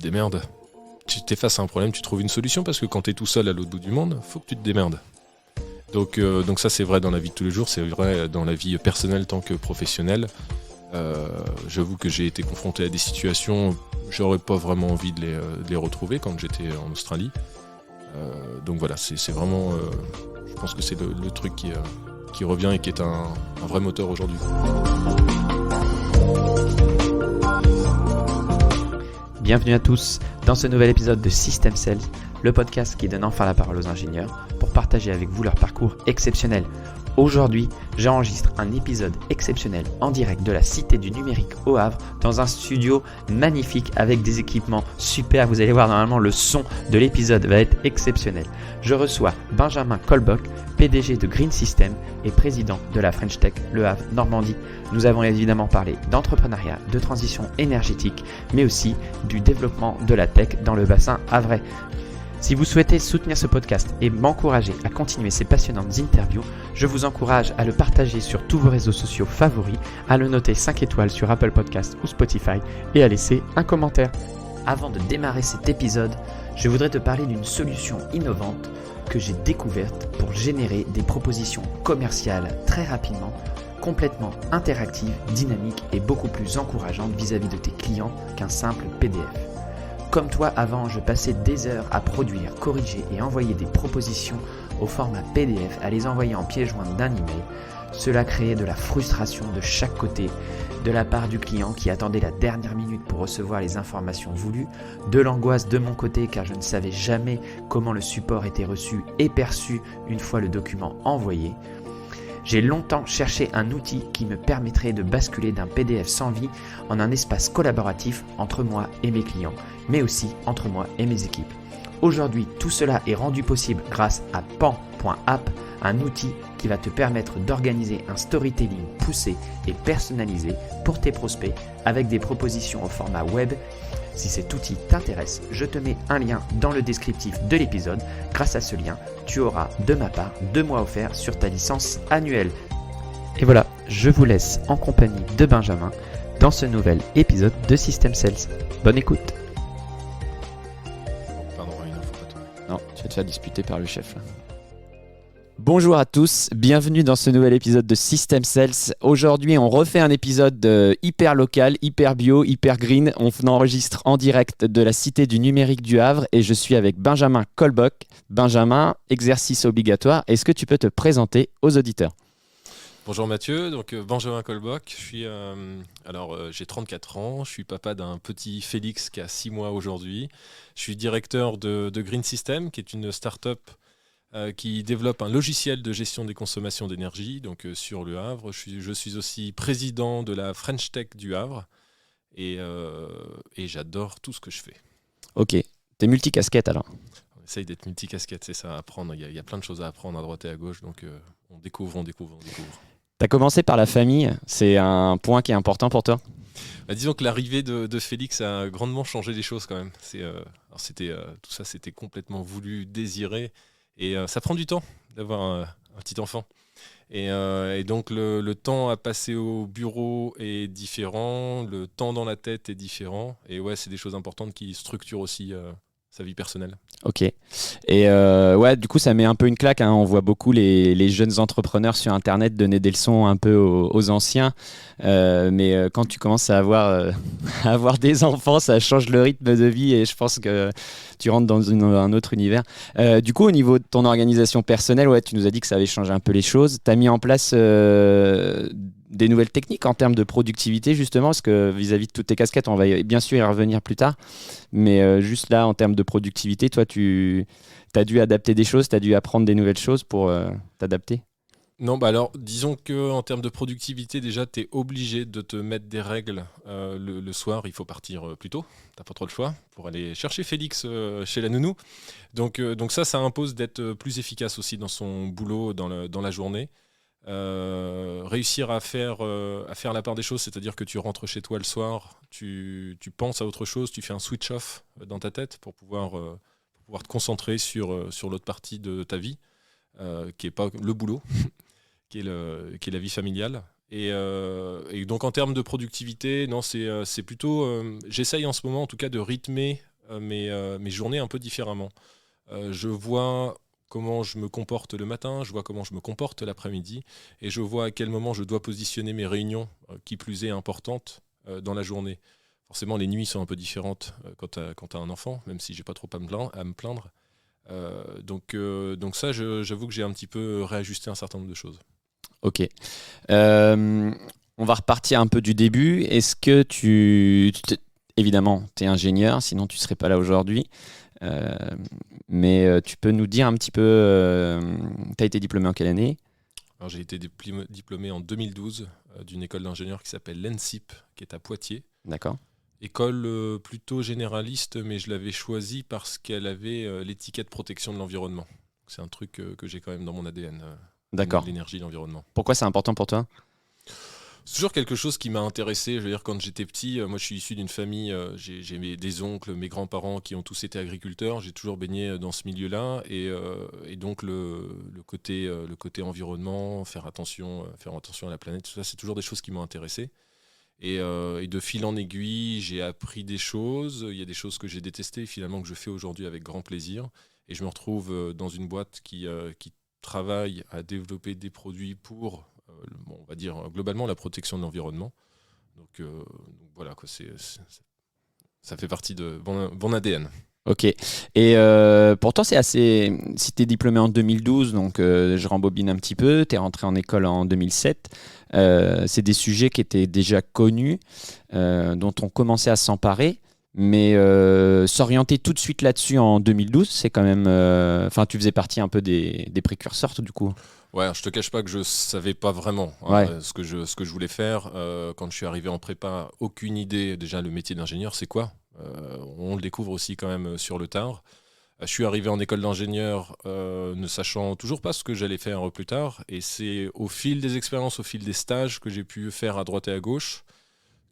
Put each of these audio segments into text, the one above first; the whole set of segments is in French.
démerdes. Tu t'es face à un problème, tu trouves une solution, parce que quand t'es tout seul à l'autre bout du monde, faut que tu te démerdes. Donc ça c'est vrai dans la vie de tous les jours, c'est vrai dans la vie personnelle tant que professionnelle. J'avoue que j'ai été confronté à des situations, j'aurais pas vraiment envie de les retrouver quand j'étais en Australie. Donc voilà, c'est vraiment, je pense que c'est le truc qui revient et qui est un vrai moteur aujourd'hui. Bienvenue à tous dans ce nouvel épisode de System Sales, le podcast qui donne enfin la parole aux ingénieurs pour partager avec vous leur parcours exceptionnel. Aujourd'hui, j'enregistre un épisode exceptionnel en direct de la Cité du Numérique au Havre dans un studio magnifique avec des équipements super. Vous allez voir, normalement le son de l'épisode va être exceptionnel. Je reçois Benjamin Colbock, PDG de Green System et président de la French Tech Le Havre Normandie. Nous avons évidemment parlé d'entrepreneuriat, de transition énergétique, mais aussi du développement de la tech dans le bassin havrais. Si vous souhaitez soutenir ce podcast et m'encourager à continuer ces passionnantes interviews, je vous encourage à le partager sur tous vos réseaux sociaux favoris, à le noter 5 étoiles sur Apple Podcasts ou Spotify et à laisser un commentaire. Avant de démarrer cet épisode, je voudrais te parler d'une solution innovante que j'ai découverte pour générer des propositions commerciales très rapidement, complètement interactives, dynamiques et beaucoup plus encourageantes vis-à-vis de tes clients qu'un simple PDF. Comme toi, avant, je passais des heures à produire, corriger et envoyer des propositions au format PDF, à les envoyer en pièce jointe d'un email. Cela créait de la frustration de chaque côté, de la part du client qui attendait la dernière minute pour recevoir les informations voulues, de l'angoisse de mon côté car je ne savais jamais comment le support était reçu et perçu une fois le document envoyé. J'ai longtemps cherché un outil qui me permettrait de basculer d'un PDF sans vie en un espace collaboratif entre moi et mes clients, mais aussi entre moi et mes équipes. Aujourd'hui, tout cela est rendu possible grâce à Pan.app, un outil qui va te permettre d'organiser un storytelling poussé et personnalisé pour tes prospects avec des propositions au format web. Si cet outil t'intéresse, je te mets un lien dans le descriptif de l'épisode. Grâce à ce lien, tu auras de ma part 2 mois offerts sur ta licence annuelle. Et voilà, je vous laisse en compagnie de Benjamin dans ce nouvel épisode de System Sales. Bonne écoute. Pardon, Ryan, faut pas tourner. Non, tu vas te faire disputer par le chef là. Bonjour à tous, bienvenue dans ce nouvel épisode de System Sales. Aujourd'hui, on refait un épisode hyper local, hyper bio, hyper green. On enregistre en direct de la Cité du Numérique du Havre et je suis avec Benjamin Colbock. Benjamin, exercice obligatoire, est-ce que tu peux te présenter aux auditeurs ? Bonjour Mathieu, donc Benjamin Colbock, j'ai 34 ans, je suis papa d'un petit Félix qui a 6 mois aujourd'hui. Je suis directeur de Green System, qui est une start-up qui développe un logiciel de gestion des consommations d'énergie donc sur le Havre. Je suis aussi président de la French Tech du Havre et j'adore tout ce que je fais. Ok, t'es multicasquette alors. On essaye d'être multicasquette, c'est ça, à apprendre. Il y a plein de choses à apprendre à droite et à gauche, donc on découvre. T'as commencé par la famille, c'est un point qui est important pour toi ? Disons que l'arrivée de Félix a grandement changé les choses quand même. Tout ça c'était complètement voulu, désiré. Et ça prend du temps d'avoir un petit enfant. Et donc le temps à passer au bureau est différent, le temps dans la tête est différent. Et ouais, c'est des choses importantes qui structurent aussi sa vie personnelle. Ok. Et du coup, ça met un peu une claque. On voit beaucoup les jeunes entrepreneurs sur Internet donner des leçons un peu aux anciens. Mais quand tu commences à avoir des enfants, ça change le rythme de vie et je pense que tu rentres dans un autre univers. Du coup, au niveau de ton organisation personnelle, tu nous as dit que ça avait changé un peu les choses. Tu as mis en place des nouvelles techniques en termes de productivité, justement, parce que vis-à-vis de toutes tes casquettes, on va bien sûr y revenir plus tard. Mais juste là, en termes de productivité, toi, tu as dû adapter des choses, tu as dû apprendre des nouvelles choses pour t'adapter ? Non, alors, disons qu'en termes de productivité, déjà, tu es obligé de te mettre des règles. Le soir, il faut partir plus tôt. Tu n'as pas trop le choix pour aller chercher Félix chez la nounou. Donc ça impose d'être plus efficace aussi dans son boulot, dans la journée. Réussir à faire la part des choses, c'est-à-dire que tu rentres chez toi le soir, tu penses à autre chose, tu fais un switch off dans ta tête pour pouvoir te concentrer sur l'autre partie de ta vie, qui n'est pas le boulot, qui est la vie familiale. Et donc en termes de productivité, non, c'est plutôt, j'essaye en ce moment en tout cas de rythmer mes journées un peu différemment. Je vois comment je me comporte le matin, je vois comment je me comporte l'après-midi, et je vois à quel moment je dois positionner mes réunions, qui plus est importantes, dans la journée. Forcément, les nuits sont un peu différentes quand tu as un enfant, même si j'ai pas trop à me plaindre. Donc ça, j'avoue que j'ai un petit peu réajusté un certain nombre de choses. Ok. Euh, on va repartir un peu du début. Est-ce que évidemment, tu es ingénieur, sinon tu ne serais pas là aujourd'hui. Euh, mais tu peux nous dire un petit peu, tu as été diplômé en quelle année? Alors, j'ai été diplômé en 2012 d'une école d'ingénieurs qui s'appelle l'ENSIP, qui est à Poitiers. D'accord. École plutôt généraliste, mais je l'avais choisie parce qu'elle avait l'étiquette protection de l'environnement. C'est un truc que j'ai quand même dans mon ADN, D'accord. l'énergie, l'environnement. Pourquoi c'est important pour toi? C'est toujours quelque chose qui m'a intéressé. Je veux dire, quand j'étais petit, moi je suis issu d'une famille, j'ai des oncles, mes grands-parents qui ont tous été agriculteurs. J'ai toujours baigné dans ce milieu-là. Et donc le côté environnement, faire attention à la planète, tout ça, c'est toujours des choses qui m'ont intéressé. Et de fil en aiguille, j'ai appris des choses. Il y a des choses que j'ai détestées, finalement, que je fais aujourd'hui avec grand plaisir. Et je me retrouve dans une boîte qui travaille à développer des produits pour, on va dire, globalement, la protection de l'environnement. Donc voilà, quoi, ça fait partie de bon ADN. Ok. Et pour toi, c'est assez. Si tu es diplômé en 2012, donc je rembobine un petit peu, tu es rentré en école en 2007. C'est des sujets qui étaient déjà connus, dont on commençait à s'emparer. Mais s'orienter tout de suite là-dessus en 2012, c'est quand même. Enfin, tu faisais partie un peu des précurseurs, du coup. Ouais, je te cache pas que je savais pas vraiment Ouais. ce que je voulais faire. Quand je suis arrivé en prépa, aucune idée. Déjà, le métier d'ingénieur, c'est quoi? On le découvre aussi quand même sur le tard. Je suis arrivé en école d'ingénieur ne sachant toujours pas ce que j'allais faire plus tard. Et c'est au fil des expériences, au fil des stages que j'ai pu faire à droite et à gauche,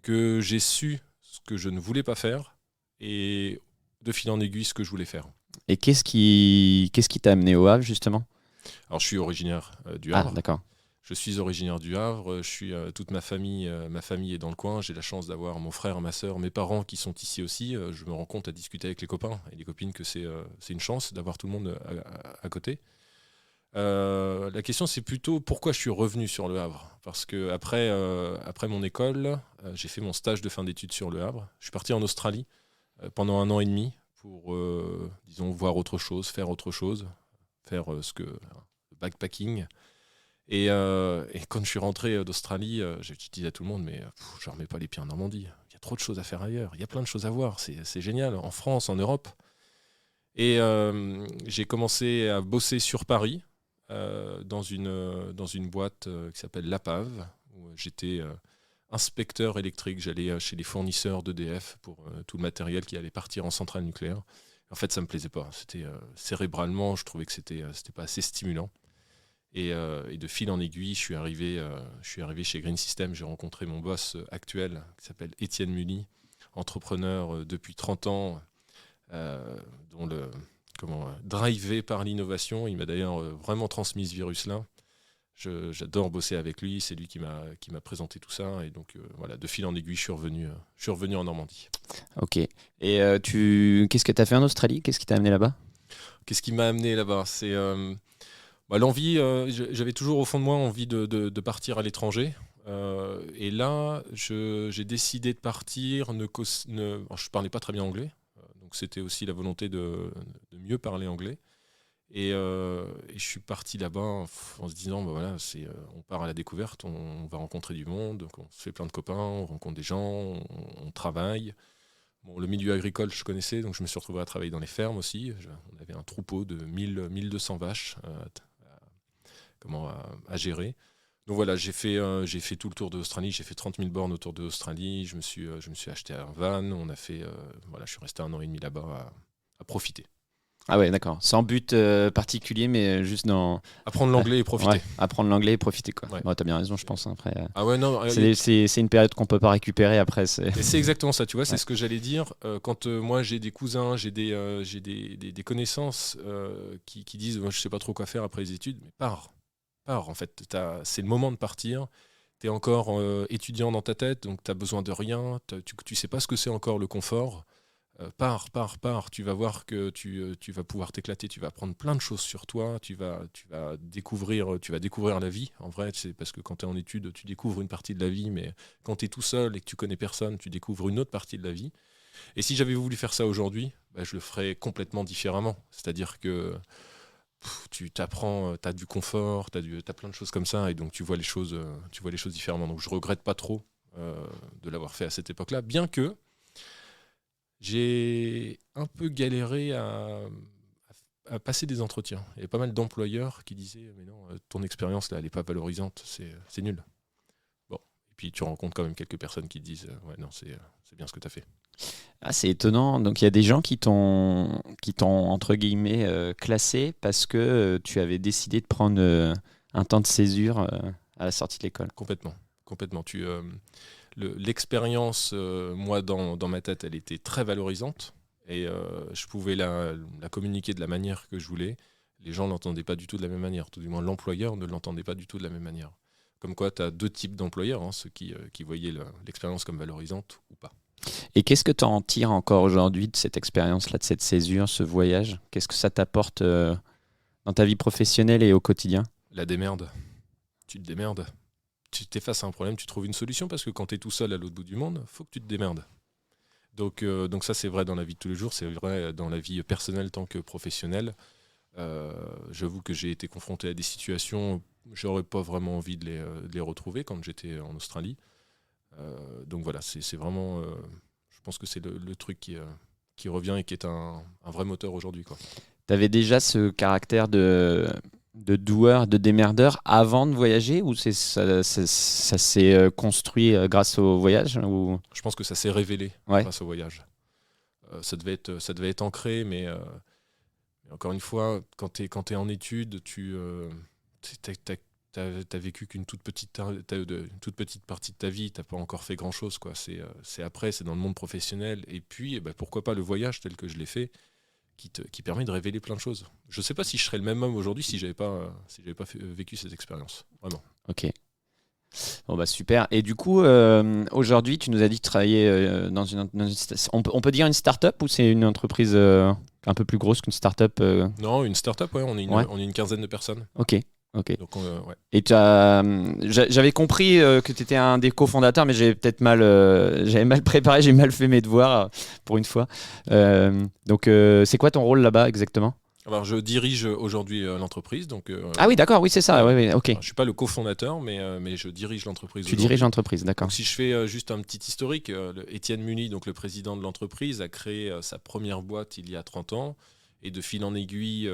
que j'ai su ce que je ne voulais pas faire et de fil en aiguille ce que je voulais faire. Et qu'est-ce qui t'a amené au Havre, justement? Alors, je suis originaire du Ah, Havre. d'accord. Je suis originaire du Havre. Je suis toute ma famille est dans le coin. J'ai la chance d'avoir mon frère, ma sœur, mes parents qui sont ici aussi. Je me rends compte à discuter avec les copains et les copines que c'est une chance d'avoir tout le monde à côté. La question, c'est plutôt pourquoi je suis revenu sur le Havre. Parce que après mon école, j'ai fait mon stage de fin d'études sur le Havre. Je suis parti en Australie pendant 1 an et demi pour, disons, voir autre chose, faire autre chose, faire le backpacking. Et quand je suis rentré d'Australie, je disais à tout le monde, mais je ne remets pas les pieds en Normandie. Il y a trop de choses à faire ailleurs. Il y a plein de choses à voir. C'est génial. En France, en Europe. Et j'ai commencé à bosser sur Paris dans une boîte qui s'appelle Lapave, où j'étais inspecteur électrique. J'allais chez les fournisseurs d'EDF pour tout le matériel qui allait partir en centrale nucléaire. En fait, ça ne me plaisait pas. C'était cérébralement, je trouvais que c'était pas assez stimulant. Et de fil en aiguille, je suis arrivé chez Green System. J'ai rencontré mon boss actuel, qui s'appelle Étienne Mully, entrepreneur depuis 30 ans, dont drivé par l'innovation. Il m'a d'ailleurs vraiment transmis ce virus-là. J'adore bosser avec lui. C'est lui qui m'a présenté tout ça. Et donc, voilà, de fil en aiguille, je suis revenu en Normandie. Ok. Et qu'est-ce que tu as fait en Australie? Qu'est-ce qui t'a amené là-bas? Qu'est-ce qui m'a amené là-bas? C'est l'envie, j'avais toujours au fond de moi envie de partir à l'étranger. Et là, j'ai décidé de partir. Alors, je ne parlais pas très bien anglais, donc c'était aussi la volonté de mieux parler anglais. Et je suis parti là-bas en se disant, voilà, on part à la découverte, on va rencontrer du monde, donc on se fait plein de copains, on rencontre des gens, on travaille. Bon, le milieu agricole, je connaissais, donc je me suis retrouvé à travailler dans les fermes aussi. On avait un troupeau de 1200 vaches à gérer. Donc voilà, j'ai fait tout le tour de l'Australie, j'ai fait 30 000 bornes autour de l'Australie, je me suis acheté un van, je suis resté 1 an et demi là-bas à profiter. Ah ouais, d'accord. Sans but particulier, mais juste dans... Apprendre l'anglais et profiter. Ouais, apprendre l'anglais et profiter, quoi. Ouais. Bon, t'as bien raison, je pense. Après, Ah ouais, non, c'est une période qu'on peut pas récupérer après. et c'est exactement ça, tu vois, c'est Ouais. ce que j'allais dire. Quand moi j'ai des cousins, j'ai des connaissances qui disent je sais pas trop quoi faire après les études, mais pars en fait. C'est le moment de partir. Tu es encore étudiant dans ta tête, donc tu as besoin de rien. Tu sais pas ce que c'est encore le confort. pars. Tu vas voir que tu vas pouvoir t'éclater, tu vas apprendre plein de choses sur toi, tu vas découvrir la vie. En vrai, c'est parce que quand tu es en études, tu découvres une partie de la vie, mais quand tu es tout seul et que tu connais personne, tu découvres une autre partie de la vie. Et si j'avais voulu faire ça aujourd'hui, je le ferais complètement différemment. C'est-à-dire que tu t'apprends, tu as du confort, tu as plein de choses comme ça, et donc tu vois les choses différemment. Donc je regrette pas trop de l'avoir fait à cette époque-là, bien que j'ai un peu galéré à passer des entretiens. Il y avait pas mal d'employeurs qui disaient mais non, ton expérience là, elle n'est pas valorisante, c'est nul. Bon, et puis tu rencontres quand même quelques personnes qui te disent ouais non, c'est bien ce que tu as fait. Ah, c'est étonnant. Donc il y a des gens qui t'ont entre guillemets classé parce que tu avais décidé de prendre un temps de césure à la sortie de l'école. Complètement. L'expérience, moi, dans ma tête, elle était très valorisante et je pouvais la communiquer de la manière que je voulais. Les gens ne l'entendaient pas du tout de la même manière, tout du moins l'employeur ne l'entendait pas du tout de la même manière. Comme quoi, tu as deux types d'employeurs, hein, ceux qui voyaient l'expérience comme valorisante ou pas. Et qu'est-ce que tu en tires encore aujourd'hui de cette expérience-là, de cette césure, ce voyage? Qu'est-ce que ça t'apporte dans ta vie professionnelle et au quotidien? La démerde. Tu te démerdes. Tu t'es face à un problème, tu trouves une solution parce que quand tu es tout seul à l'autre bout du monde, faut que tu te démerdes. Donc ça, c'est vrai dans la vie de tous les jours, c'est vrai dans la vie personnelle tant que professionnelle. J'avoue que j'ai été confronté à des situations, j'aurais pas vraiment envie de les retrouver quand j'étais en Australie. Donc voilà, c'est vraiment, je pense que c'est le truc qui revient et qui est un vrai moteur aujourd'hui, quoi. Tu avais déjà ce caractère de doueur, de démerdeur avant de voyager ou ça s'est construit grâce au voyage ou... Je pense que ça s'est révélé grâce au voyage. Ça devait être ancré, mais encore une fois, quand tu es en études, tu t'as vécu qu'une toute petite partie de ta vie, t'as pas encore fait grand-chose, quoi. C'est après, c'est dans le monde professionnel, et puis pourquoi pas le voyage tel que je l'ai fait, qui permet de révéler plein de choses. Je ne sais pas si je serais le même homme aujourd'hui si j'avais pas vécu cette expérience. Vraiment. Ok. Bon bah super. Et du coup, aujourd'hui, tu nous as dit que tu travaillais dans on peut dire une start-up ou c'est une entreprise un peu plus grosse qu'une start-up Non, une start-up, ouais. On est une quinzaine de personnes. Ok. Donc, ouais. Et j'avais compris que tu étais un des cofondateurs, mais j'avais mal préparé, j'ai mal fait mes devoirs pour une fois. Donc, c'est quoi ton rôle là-bas exactement? Alors, je dirige aujourd'hui l'entreprise. Donc, ah oui, d'accord, oui, c'est ça. Ouais, ok. Alors, je ne suis pas le cofondateur, mais je dirige l'entreprise. Tu diriges l'entreprise, d'accord. Donc, si je fais juste un petit historique, Étienne Muni, donc le président de l'entreprise, a créé sa première boîte il y a 30 ans. Et de fil en aiguille,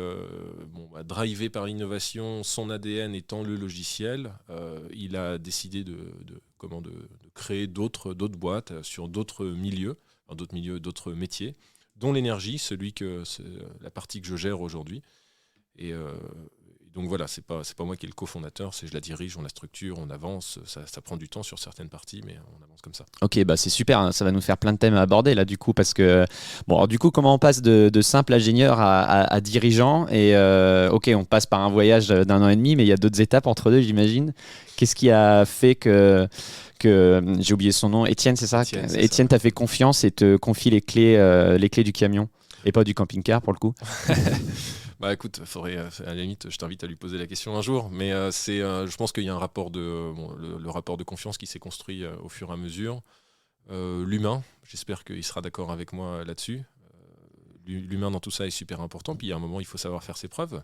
drivé par l'innovation, son ADN étant le logiciel, il a décidé de créer d'autres boîtes sur d'autres milieux, d'autres métiers, dont l'énergie, c'est la partie que je gère aujourd'hui. Et donc voilà, c'est pas moi qui est le cofondateur, je la dirige, on la structure, on avance, ça prend du temps sur certaines parties, mais on avance comme ça. Ok, bah c'est super, hein, ça va nous faire plein de thèmes à aborder là du coup, parce que alors, du coup, comment on passe de simple ingénieur à dirigeant? Et ok, on passe par un voyage d'1 an et demi, mais il y a d'autres étapes entre deux, j'imagine. Qu'est-ce qui a fait que j'ai oublié son nom, Étienne, c'est ça? Étienne t'a fait confiance et te confie les clés du camion et pas du camping-car pour le coup? Bah écoute, faudrait, à la limite, je t'invite à lui poser la question un jour, mais je pense qu'il y a un rapport le rapport de confiance qui s'est construit au fur et à mesure. L'humain, j'espère qu'il sera d'accord avec moi là-dessus. L'humain dans tout ça est super important, puis il y a un moment, il faut savoir faire ses preuves.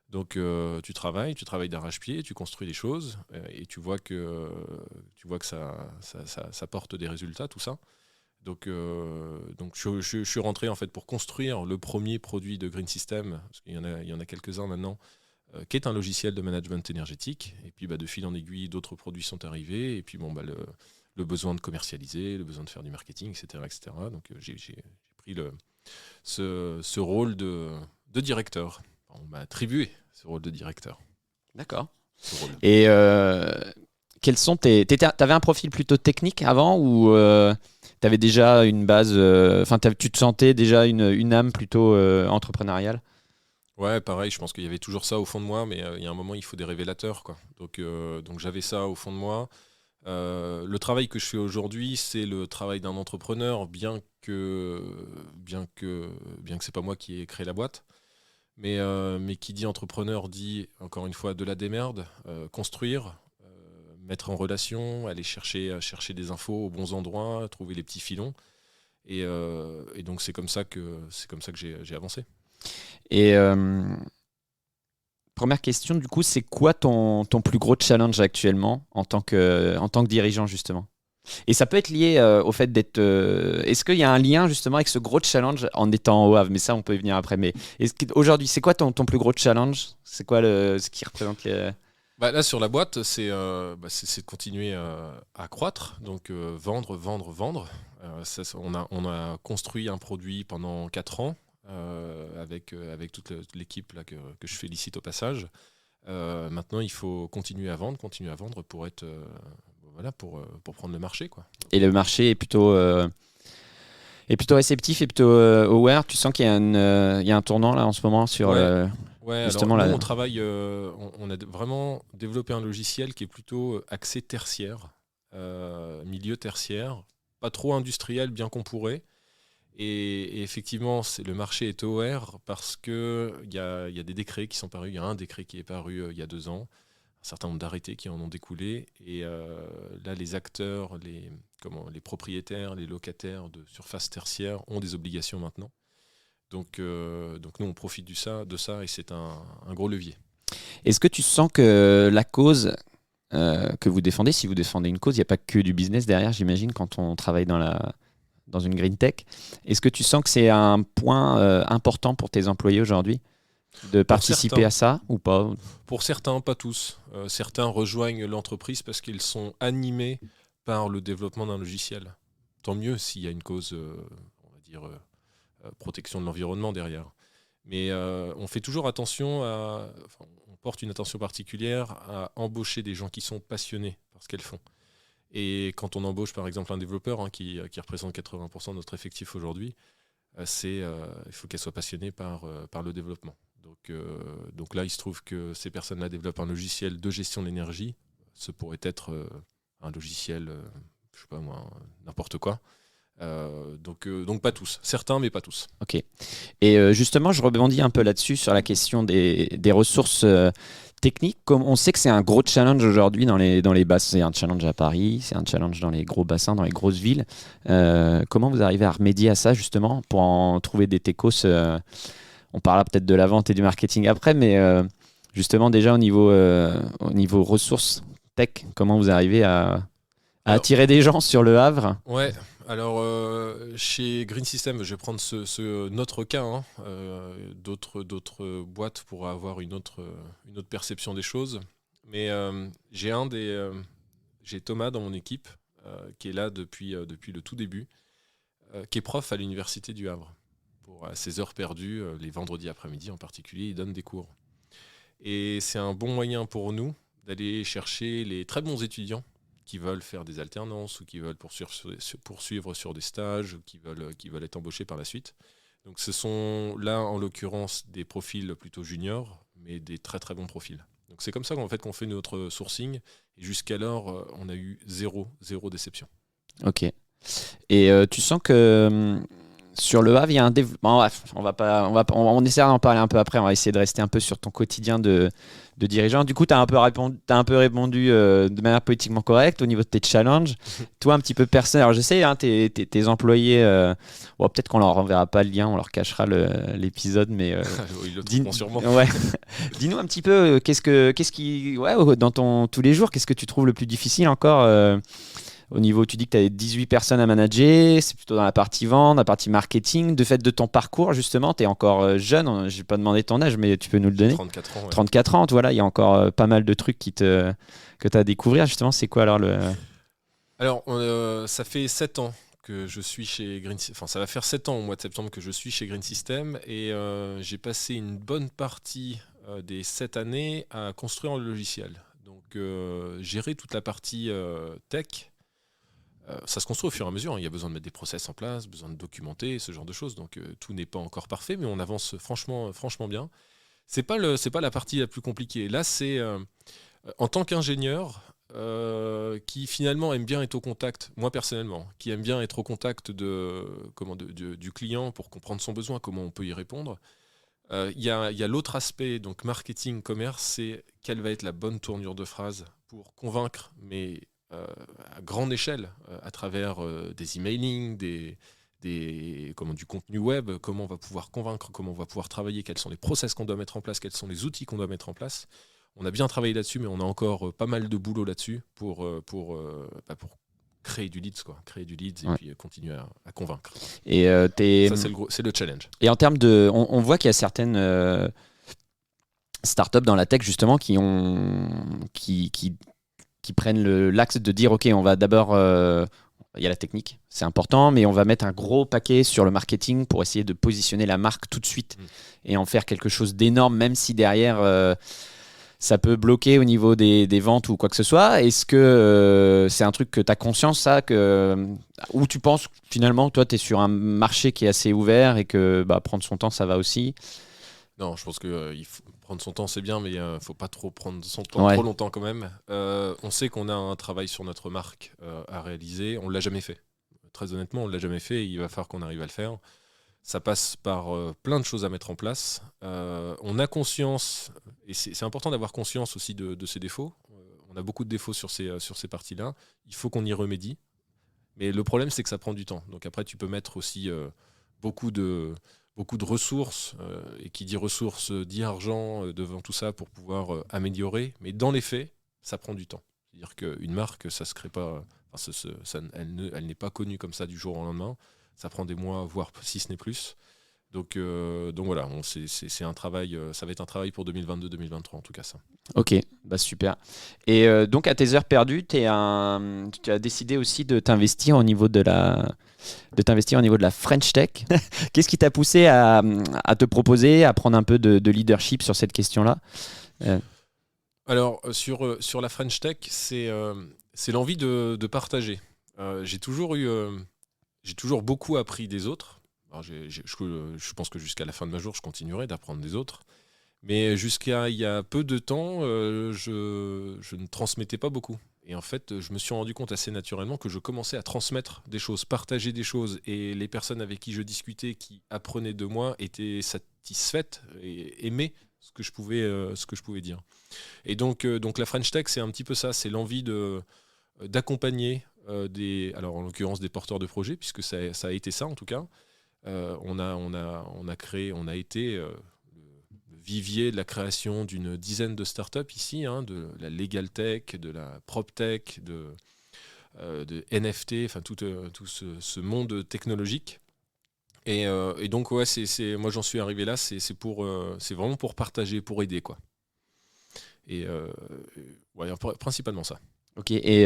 Donc tu travailles d'arrache-pied, tu construis des choses, et tu vois que ça porte des résultats, tout ça. Donc je suis rentré en fait pour construire le premier produit de Green System, parce qu'il y en a quelques-uns maintenant, qui est un logiciel de management énergétique. Et puis de fil en aiguille, d'autres produits sont arrivés. Et puis le besoin de commercialiser, le besoin de faire du marketing, etc. Donc j'ai pris ce rôle de directeur. On m'a attribué ce rôle de directeur. D'accord. Et quels sont t'avais un profil plutôt technique avant ou t'avais déjà une base, tu te sentais déjà une âme plutôt entrepreneuriale? Ouais, pareil, je pense qu'il y avait toujours ça au fond de moi, mais il y a un moment, il faut des révélateurs, quoi. Donc j'avais ça au fond de moi. Le travail que je fais aujourd'hui, c'est le travail d'un entrepreneur, bien que c'est pas moi qui ai créé la boîte. Mais qui dit entrepreneur dit, encore une fois, de la démerde, construire, mettre en relation, aller chercher des infos aux bons endroits, trouver les petits filons. Et donc c'est comme ça que j'ai avancé. Et première question, du coup, c'est quoi ton plus gros challenge actuellement en tant que dirigeant, justement? Et ça peut être lié au fait d'être... est-ce qu'il y a un lien, justement, avec ce gros challenge en étant au Havre? Mais ça, on peut y venir après. Mais aujourd'hui, c'est quoi ton plus gros challenge? C'est quoi ce qui représente les... Là, sur la boîte, c'est de continuer à croître, donc vendre. On a construit un produit pendant 4 ans avec toute l'équipe là, que je félicite au passage. Maintenant, il faut continuer à vendre pour être pour prendre le marché, quoi. Et le marché est plutôt réceptif et plutôt aware. Tu sens qu'il y a un tournant là en ce moment sur justement alors, nous, là. on travaille, on a vraiment développé un logiciel qui est plutôt axé tertiaire, milieu tertiaire, pas trop industriel, bien qu'on pourrait. Et effectivement, le marché est aware parce qu'il y a des décrets qui sont parus. Il y a un décret qui est paru il y a 2 ans, un certain nombre d'arrêtés qui en ont découlé. Et là, les acteurs, les propriétaires, les locataires de surface tertiaire ont des obligations maintenant. Donc nous, on profite de ça et c'est un gros levier. Est-ce que tu sens que la cause que vous défendez, si vous défendez une cause, il n'y a pas que du business derrière, j'imagine, quand on travaille dans une green tech. Est-ce que tu sens que c'est un point important pour tes employés aujourd'hui de participer à ça ou pas? Pour certains, pas tous. Certains rejoignent l'entreprise parce qu'ils sont animés par le développement d'un logiciel. Tant mieux s'il y a une cause, on va dire, protection de l'environnement derrière. Mais on fait toujours attention on porte une attention particulière à embaucher des gens qui sont passionnés par ce qu'elles font. Et quand on embauche par exemple un développeur qui représente 80% de notre effectif aujourd'hui, il faut qu'elle soit passionnée par le développement. Donc là, il se trouve que ces personnes-là développent un logiciel de gestion de l'énergie. Ce pourrait être un logiciel, je sais pas moi, n'importe quoi. Donc pas tous, certains mais pas tous. Ok. Et justement, je rebondis un peu là-dessus sur la question des ressources techniques. Comme on sait que c'est un gros challenge aujourd'hui dans les bassins, c'est un challenge à Paris, c'est un challenge dans les gros bassins, dans les grosses villes. Comment vous arrivez à remédier à ça justement pour en trouver des techos? On parlera peut-être de la vente et du marketing après, mais justement déjà au niveau ressources tech, comment vous arrivez à attirer des gens sur le Havre? Ouais. Alors, chez Green System, je vais prendre notre cas. D'autres boîtes pourraient avoir une autre perception des choses. Mais j'ai Thomas dans mon équipe, qui est là depuis le tout début, qui est prof à l'Université du Havre. Pour ses heures perdues, les vendredis après-midi en particulier, il donne des cours. Et c'est un bon moyen pour nous d'aller chercher les très bons étudiants qui veulent faire des alternances ou qui veulent poursuivre sur des stages ou qui veulent être embauchés par la suite. Donc ce sont là en l'occurrence des profils plutôt juniors, mais des très très bons profils. Donc c'est comme ça qu'on fait notre sourcing. Et jusqu'alors, on a eu zéro déception. Ok. Et tu sens que sur le Havre, il y a un développement. On essaiera d'en parler un peu après. On va essayer de rester un peu sur ton quotidien de dirigeant. Du coup, tu as un peu répondu de manière politiquement correcte au niveau de tes challenges. Toi, un petit peu personnel. Alors, je sais, tes employés, peut-être qu'on leur enverra pas le lien, on leur cachera l'épisode, mais ils le trouveront sûrement. Ouais. Dis-nous un petit peu, dans tous les jours, qu'est-ce que tu trouves le plus difficile encore au niveau, tu dis que tu as 18 personnes à manager, c'est plutôt dans la partie vente, la partie marketing. De fait de ton parcours, justement, tu es encore jeune, je vais pas demander ton âge, mais tu peux nous le donner. 34 ans. Ouais. 34 ans, voilà, il y a encore pas mal de trucs que tu as à découvrir. Justement, c'est quoi alors Alors, ça fait 7 ans que je suis chez Green System. Enfin, ça va faire 7 ans au mois de septembre que je suis chez Green System et j'ai passé une bonne partie des 7 années à construire le logiciel. Donc, gérer toute la partie tech. Ça se construit au fur et à mesure, hein. Il y a besoin de mettre des process en place, besoin de documenter, ce genre de choses. Donc tout n'est pas encore parfait, mais on avance franchement bien. C'est pas la partie la plus compliquée. Là, c'est en tant qu'ingénieur, qui finalement aime bien être au contact, moi personnellement, qui aime bien être au contact du client pour comprendre son besoin, comment on peut y répondre. Il y a l'autre aspect, donc marketing, commerce, c'est quelle va être la bonne tournure de phrase pour convaincre, mais à grande échelle, à travers des emailing, du contenu web, comment on va pouvoir convaincre, comment on va pouvoir travailler, quels sont les process qu'on doit mettre en place, quels sont les outils qu'on doit mettre en place. On a bien travaillé là-dessus, mais on a encore pas mal de boulot là-dessus pour créer du leads, créer du leads et puis continuer à convaincre. Et ça, c'est le challenge. Et en termes de, on voit qu'il y a certaines startups dans la tech justement qui prennent l'axe de dire ok, on va d'abord il y a la technique, c'est important, mais on va mettre un gros paquet sur le marketing pour essayer de positionner la marque tout de suite et en faire quelque chose d'énorme, même si derrière ça peut bloquer au niveau des ventes ou quoi que ce soit. Est-ce que c'est un truc que tu as conscience, ça, ou tu penses finalement que toi tu es sur un marché qui est assez ouvert et que prendre son temps ça va aussi? Non, je pense qu'il faut prendre son temps, c'est bien, mais il ne faut pas trop prendre son temps trop longtemps quand même. On sait qu'on a un travail sur notre marque à réaliser. On ne l'a jamais fait. Très honnêtement, on ne l'a jamais fait et il va falloir qu'on arrive à le faire. Ça passe par plein de choses à mettre en place. On a conscience, et c'est important d'avoir conscience aussi de ses défauts. On a beaucoup de défauts sur ces parties-là. Il faut qu'on y remédie. Mais le problème, c'est que ça prend du temps. Donc après, tu peux mettre aussi beaucoup de ressources, et qui dit ressources dit argent devant tout ça pour pouvoir améliorer. Mais dans les faits, ça prend du temps. C'est-à-dire qu'une marque, ça se crée pas, elle n'est pas connue comme ça du jour au lendemain. Ça prend des mois, voire si ce n'est plus. Donc voilà, c'est un travail, ça va être un travail pour 2022-2023 en tout cas ça. Ok, super. Et donc à tes heures perdues, tu as décidé aussi de t'investir au niveau de la French Tech. Qu'est-ce qui t'a poussé à te proposer, à prendre un peu de leadership sur cette question-là? Alors sur la French Tech, c'est l'envie de partager. J'ai toujours beaucoup appris des autres. Alors, je pense que jusqu'à la fin de ma journée, je continuerai d'apprendre des autres. Mais jusqu'à il y a peu de temps, je ne transmettais pas beaucoup. Et en fait, je me suis rendu compte assez naturellement que je commençais à transmettre des choses, partager des choses. Et les personnes avec qui je discutais, qui apprenaient de moi, étaient satisfaites et aimaient ce que je pouvais dire. Et donc la French Tech, c'est un petit peu ça. C'est l'envie d'accompagner alors en l'occurrence des porteurs de projets, puisque ça a été ça en tout cas. On a été le vivier de la création d'une dizaine de startups ici, de la legal tech, de la prop tech, de NFT, enfin tout ce monde technologique. Et donc moi j'en suis arrivé là, c'est vraiment pour partager, pour aider quoi. Et principalement ça. Ok, et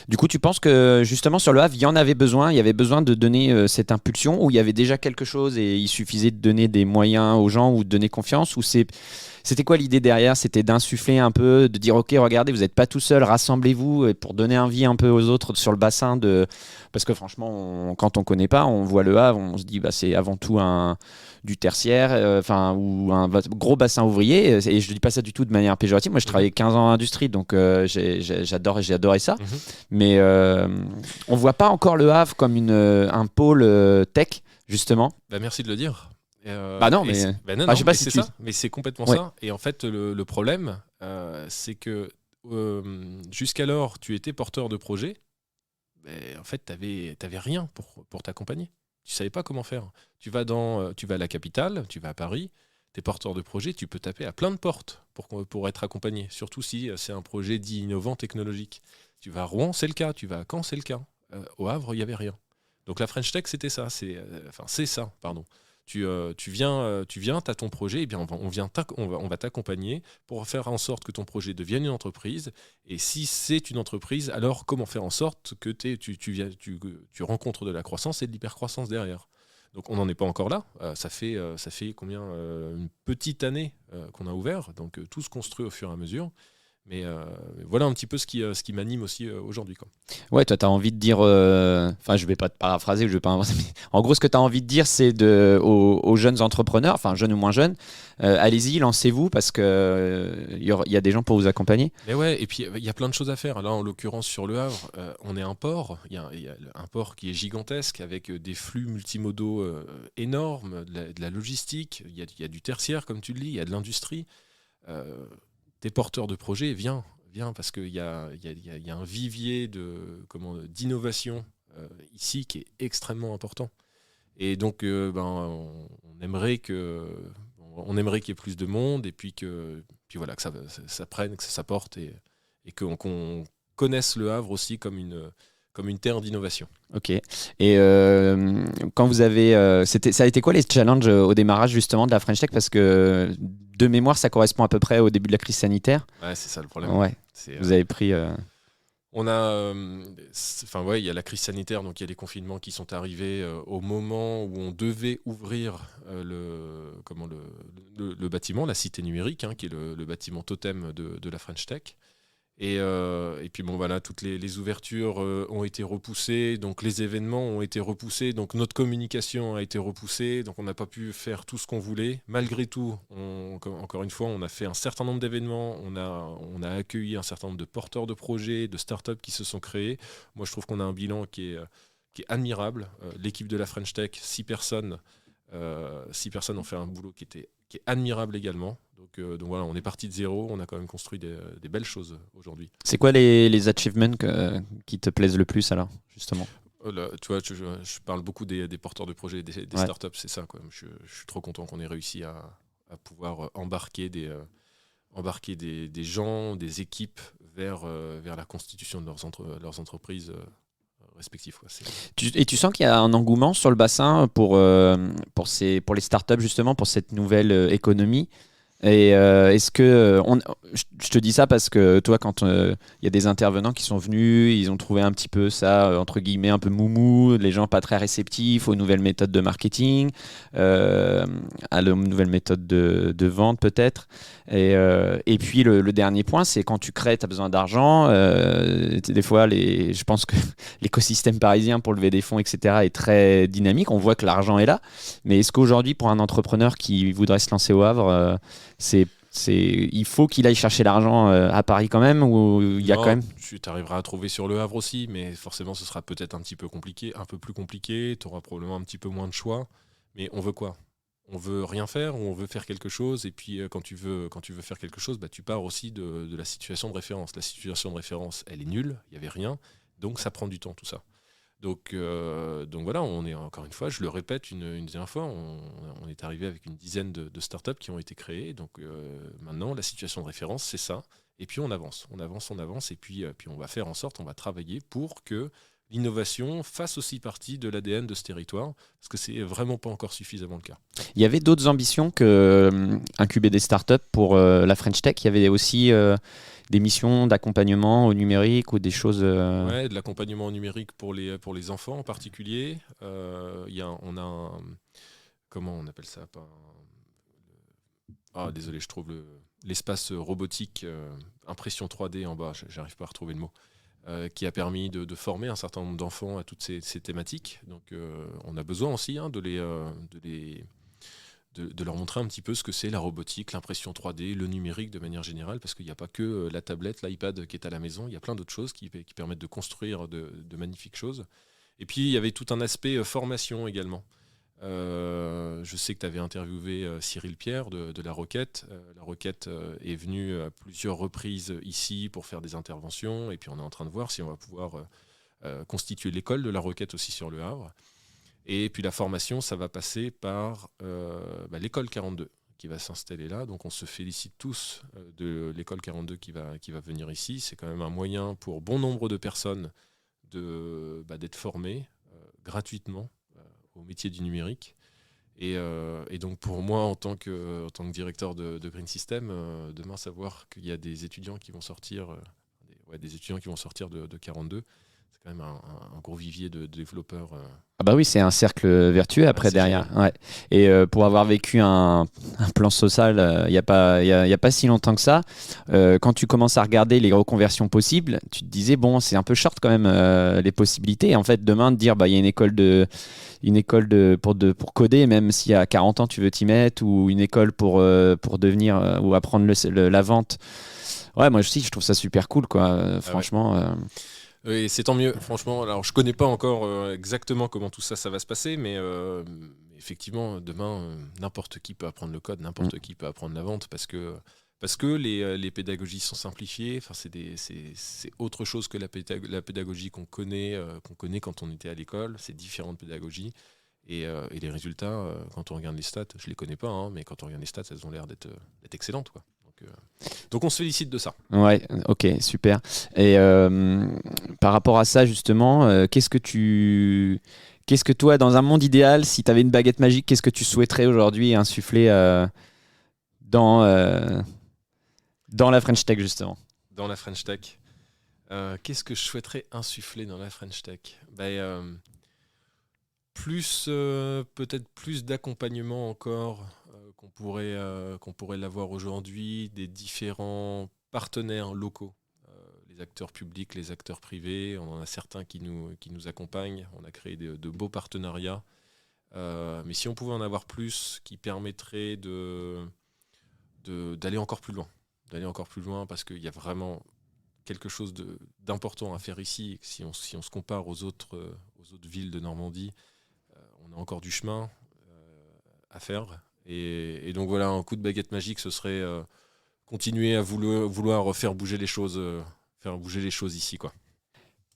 du coup, tu penses que justement sur le Havre, il y avait besoin de donner cette impulsion, ou il y avait déjà quelque chose et il suffisait de donner des moyens aux gens ou de donner confiance, ou c'était quoi l'idée derrière? C'était d'insuffler un peu, de dire ok, regardez, vous n'êtes pas tout seul, rassemblez-vous pour donner envie un peu aux autres sur le bassin parce que franchement, quand on ne connaît pas, on voit le Havre, on se dit c'est avant tout du tertiaire, ou un gros bassin ouvrier, et je ne dis pas ça du tout de manière péjorative. Moi, je travaillais 15 ans en industrie, donc j'ai adoré ça. Mais on ne voit pas encore le Havre comme un pôle tech, justement. Merci de le dire. Non, mais je sais pas si c'est ça, mais c'est complètement ça. Et en fait, le problème, c'est que jusqu'alors, tu étais porteur de projet. En fait, t'avais rien pour t'accompagner. Tu savais pas comment faire. Tu vas à la capitale, tu vas à Paris, tu es porteur de projet, tu peux taper à plein de portes pour être accompagné, surtout si c'est un projet dit innovant, technologique. Tu vas à Rouen, c'est le cas. Tu vas à Caen, c'est le cas. Au Havre, il n'y avait rien. Donc la French Tech, c'était ça. C'est ça, pardon. Tu viens, tu as ton projet, et bien on va t'accompagner pour faire en sorte que ton projet devienne une entreprise. Et si c'est une entreprise, alors comment faire en sorte que tu rencontres de la croissance et de l'hypercroissance derrière. Donc on n'en est pas encore là. Ça fait combien une petite année qu'on a ouvert. Donc tout se construit au fur et à mesure. Mais voilà un petit peu ce qui m'anime aussi aujourd'hui, quoi. Ouais, toi, tu as envie de dire. Enfin, je vais pas te paraphraser, je vais pas inventer, mais en gros, ce que tu as envie de dire, c'est aux jeunes entrepreneurs, enfin, jeunes ou moins jeunes, allez-y, lancez-vous parce qu'il y a des gens pour vous accompagner. Mais ouais, et puis il y a plein de choses à faire. Là, en l'occurrence, sur le Havre, on est un port. Il y a un port qui est gigantesque avec des flux multimodaux énormes, de la logistique. Il y a du tertiaire, comme tu le dis, il y a de l'industrie. T'es porteur de projet, viens, parce qu'il y a un vivier d'innovation ici qui est extrêmement important. Et donc, on aimerait qu'il y ait plus de monde et puis voilà, que ça prenne, que ça porte et qu'on connaisse le Havre aussi comme une terre d'innovation. Ok. Et quand vous avez. Ça a été quoi les challenges au démarrage justement de la French Tech? Parce que de mémoire, ça correspond à peu près au début de la crise sanitaire. Ouais, c'est ça le problème. Ouais. Vous avez pris. On a, il y a la crise sanitaire, donc il y a les confinements qui sont arrivés au moment où on devait ouvrir le bâtiment, la cité numérique, qui est le bâtiment totem de la French Tech. Et puis voilà, toutes les ouvertures ont été repoussées, donc les événements ont été repoussés, donc notre communication a été repoussée, donc on n'a pas pu faire tout ce qu'on voulait. Malgré tout, encore une fois, on a fait un certain nombre d'événements, on a accueilli un certain nombre de porteurs de projets, de startups qui se sont créés. Moi, je trouve qu'on a un bilan qui est admirable. L'équipe de la French Tech, 6 personnes ont fait un boulot qui est admirable également. Donc voilà, on est parti de zéro, on a quand même construit des belles choses aujourd'hui. C'est quoi les achievements qui te plaisent le plus alors, justement? Là, tu vois, je parle beaucoup des porteurs de projets, des startups, c'est ça, quoi. Je suis trop content qu'on ait réussi à pouvoir embarquer des gens, des équipes vers la constitution de leurs entreprises respectives, quoi. Et tu sens qu'il y a un engouement sur le bassin pour les startups, justement, pour cette nouvelle économie? Et est-ce que je te dis ça parce que toi, quand il y a des intervenants qui sont venus, ils ont trouvé un petit peu ça entre guillemets un peu moumou, les gens pas très réceptifs aux nouvelles méthodes de marketing, à la nouvelle méthode de vente peut-être. Et puis le dernier point, c'est quand tu crées, tu as besoin d'argent. Des fois, je pense que l'écosystème parisien pour lever des fonds, etc., est très dynamique. On voit que l'argent est là. Mais est-ce qu'aujourd'hui, pour un entrepreneur qui voudrait se lancer au Havre, il faut qu'il aille chercher l'argent à Paris quand même, ou il y a Non, quand même... Tu t'arriveras à trouver sur le Havre aussi, mais forcément ce sera peut-être un petit peu compliqué, un peu plus compliqué, tu auras probablement un petit peu moins de choix, mais on veut quoi? On veut rien faire ou on veut faire quelque chose, et puis quand tu veux faire quelque chose, tu pars aussi de la situation de référence. La situation de référence, elle est nulle, il n'y avait rien, donc ça prend du temps tout ça. Donc voilà, on est encore une fois, je le répète une deuxième fois, on est arrivé avec une dizaine de startups qui ont été créées. Donc maintenant, la situation de référence, c'est ça. Et puis on avance, et puis on va faire en sorte, on va travailler pour que l'innovation fasse aussi partie de l'ADN de ce territoire, parce que c'est vraiment pas encore suffisamment le cas. Il y avait d'autres ambitions que incuber des startups pour la French Tech. Il y avait aussi des missions d'accompagnement au numérique ou des choses... Ouais, de l'accompagnement au numérique pour les enfants en particulier. On a un... Comment on appelle ça? Désolé, je trouve l'espace robotique, impression 3D en bas, j'arrive pas à retrouver le mot, qui a permis de former un certain nombre d'enfants à toutes ces thématiques. Donc on a besoin aussi de leur montrer un petit peu ce que c'est la robotique, l'impression 3D, le numérique de manière générale, parce qu'il n'y a pas que la tablette, l'iPad qui est à la maison, il y a plein d'autres choses qui permettent de construire de magnifiques choses. Et puis il y avait tout un aspect formation également. Je sais que tu avais interviewé Cyril Pierre de La Roquette. La Roquette est venue à plusieurs reprises ici pour faire des interventions, et puis on est en train de voir si on va pouvoir constituer l'école de La Roquette aussi sur le Havre. Et puis la formation, ça va passer par l'école 42 qui va s'installer là. Donc on se félicite tous de l'école 42 qui va venir ici. C'est quand même un moyen pour bon nombre de personnes d'être formées gratuitement au métier du numérique. Et donc pour moi, en tant que directeur de Green System, demain savoir qu'il y a des étudiants qui vont sortir, des étudiants qui vont sortir de 42, c'est quand même un gros vivier de développeurs. Ah bah oui, c'est un cercle vertueux après derrière. Génial. Ouais. Et pour avoir vécu un plan social il n'y a pas si longtemps que ça, quand tu commences à regarder les reconversions possibles, tu te disais, bon, c'est un peu short quand même les possibilités. Et en fait, demain, de dire, bah, il y a pour coder, même si à 40 ans tu veux t'y mettre, ou une école pour devenir ou apprendre la vente. Ouais, moi aussi, je trouve ça super cool, quoi. Franchement. Et c'est tant mieux, franchement. Alors, je connais pas encore exactement comment tout ça va se passer, mais effectivement, demain, n'importe qui peut apprendre le code, n'importe qui peut apprendre la vente, parce que les pédagogies sont simplifiées. Enfin, c'est autre chose que la pédagogie qu'on connaît quand on était à l'école. C'est différentes pédagogies. Et les résultats, quand on regarde les stats, je les connais pas, hein, mais quand on regarde les stats, elles ont l'air d'être excellentes, quoi. Donc on se félicite de ça. Ouais, ok, super. Et par rapport à ça, justement, qu'est-ce que toi, dans un monde idéal, si tu avais une baguette magique, qu'est-ce que tu souhaiterais aujourd'hui insuffler dans la French Tech, justement? Dans la French Tech, qu'est-ce que je souhaiterais insuffler dans la French Tech? Peut-être plus d'accompagnement encore qu'on pourrait l'avoir aujourd'hui, des différents partenaires locaux, les acteurs publics, les acteurs privés. On en a certains qui nous accompagnent. On a créé de beaux partenariats. Mais si on pouvait en avoir plus, qui permettrait d'aller encore plus loin, parce qu'il y a vraiment quelque chose d'important à faire ici. Si on se compare aux autres villes de Normandie, on a encore du chemin à faire. Et donc voilà, un coup de baguette magique, ce serait continuer à vouloir faire bouger les choses ici, quoi.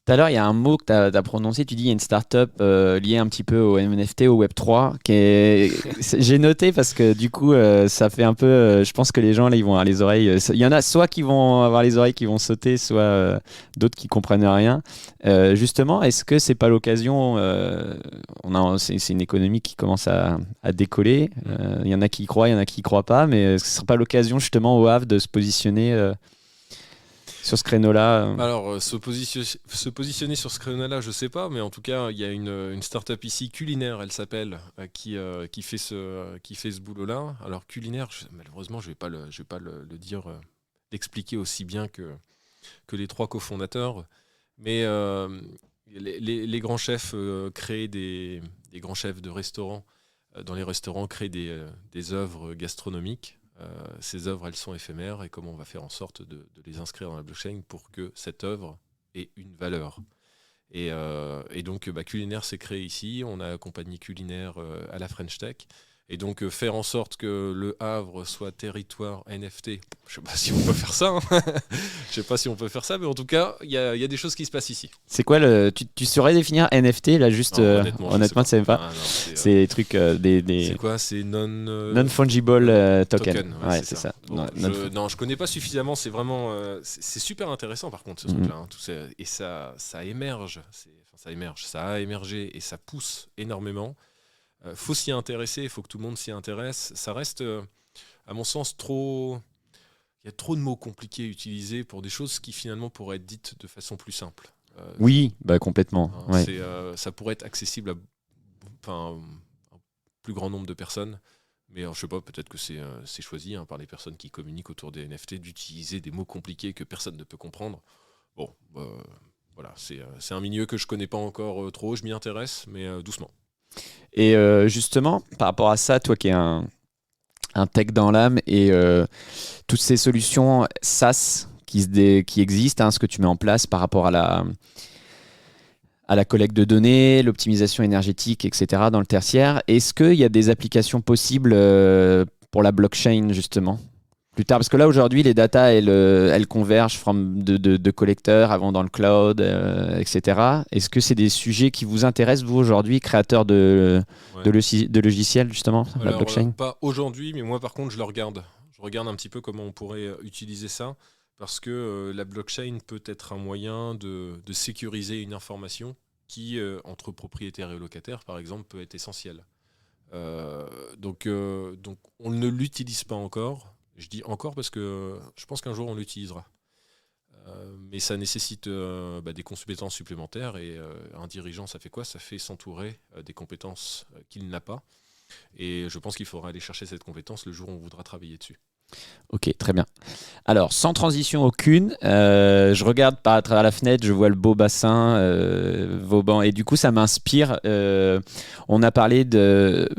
Tout à l'heure, il y a un mot que tu as prononcé, tu dis il y a une startup liée un petit peu au NFT, au Web3, j'ai noté parce que du coup, ça fait un peu, je pense que les gens, là, ils vont avoir les oreilles, il y en a soit qui vont avoir les oreilles qui vont sauter, soit d'autres qui comprennent rien. Justement, est-ce que c'est pas l'occasion, c'est une économie qui commence à décoller, il y en a qui y croient, il y en a qui y croient pas, mais est-ce que ce serait pas l'occasion justement au Havre de se positionner sur ce créneau-là? Alors, se positionner sur ce créneau-là, je sais pas, mais en tout cas, il y a une start-up ici, Culinaire, elle s'appelle, qui fait ce boulot-là. Alors, Culinaire, malheureusement, je vais pas le dire, l'expliquer aussi bien que les trois cofondateurs, mais les grands chefs créent des grands chefs de restaurants. Dans les restaurants, créent des œuvres gastronomiques. Ces œuvres, elles sont éphémères, et comment on va faire en sorte de les inscrire dans la blockchain pour que cette œuvre ait une valeur. Et donc, Culinaire s'est créé ici. On a accompagné Culinaire à la French Tech. Et donc, faire en sorte que le Havre soit territoire NFT, je sais pas si on peut faire ça. Je sais pas si on peut faire ça, mais en tout cas, il y a des choses qui se passent ici. C'est quoi tu saurais définir NFT là juste Non, honnêtement, tu sais pas. Ah, non, c'est des trucs C'est quoi? C'est non-fungible token. Ouais, c'est ça. Bon, je connais pas suffisamment. C'est vraiment, c'est super intéressant par contre ce truc-là. Hein, et ça émerge. Ça a émergé et ça pousse énormément. Faut s'y intéresser. Il faut que tout le monde s'y intéresse. Ça reste, à mon sens, trop. Il y a trop de mots compliqués utilisés pour des choses qui finalement pourraient être dites de façon plus simple. Oui, complètement. Hein, Ouais. ça pourrait être accessible à un plus grand nombre de personnes. Mais alors, je sais pas, peut-être que c'est choisi par les personnes qui communiquent autour des NFT d'utiliser des mots compliqués que personne ne peut comprendre. Bon, voilà, c'est un milieu que je connais pas encore trop. Je m'y intéresse, mais doucement. Et justement, par rapport à ça, toi qui es un tech dans l'âme et toutes ces solutions SaaS qui existent, ce que tu mets en place par rapport à la collecte de données, l'optimisation énergétique, etc. dans le tertiaire, est-ce qu'il y a des applications possibles pour la blockchain justement plus tard? Parce que là aujourd'hui les datas elles convergent de collecteurs avant dans le cloud, etc. Est-ce que c'est des sujets qui vous intéressent vous aujourd'hui, créateurs de logiciels justement, la blockchain? Pas aujourd'hui, mais moi par contre je le regarde. Je regarde un petit peu comment on pourrait utiliser ça, parce que la blockchain peut être un moyen de sécuriser une information qui, entre propriétaires et locataires par exemple, peut être essentielle. Donc on ne l'utilise pas encore. Je dis encore parce que je pense qu'un jour on l'utilisera. Mais ça nécessite des compétences supplémentaires et un dirigeant, ça fait quoi? Ça fait s'entourer des compétences qu'il n'a pas. Et je pense qu'il faudra aller chercher cette compétence le jour où on voudra travailler dessus. Ok, très bien. Alors, sans transition aucune, je regarde à travers la fenêtre, je vois le beau bassin Vauban, et du coup, ça m'inspire. On a parlé de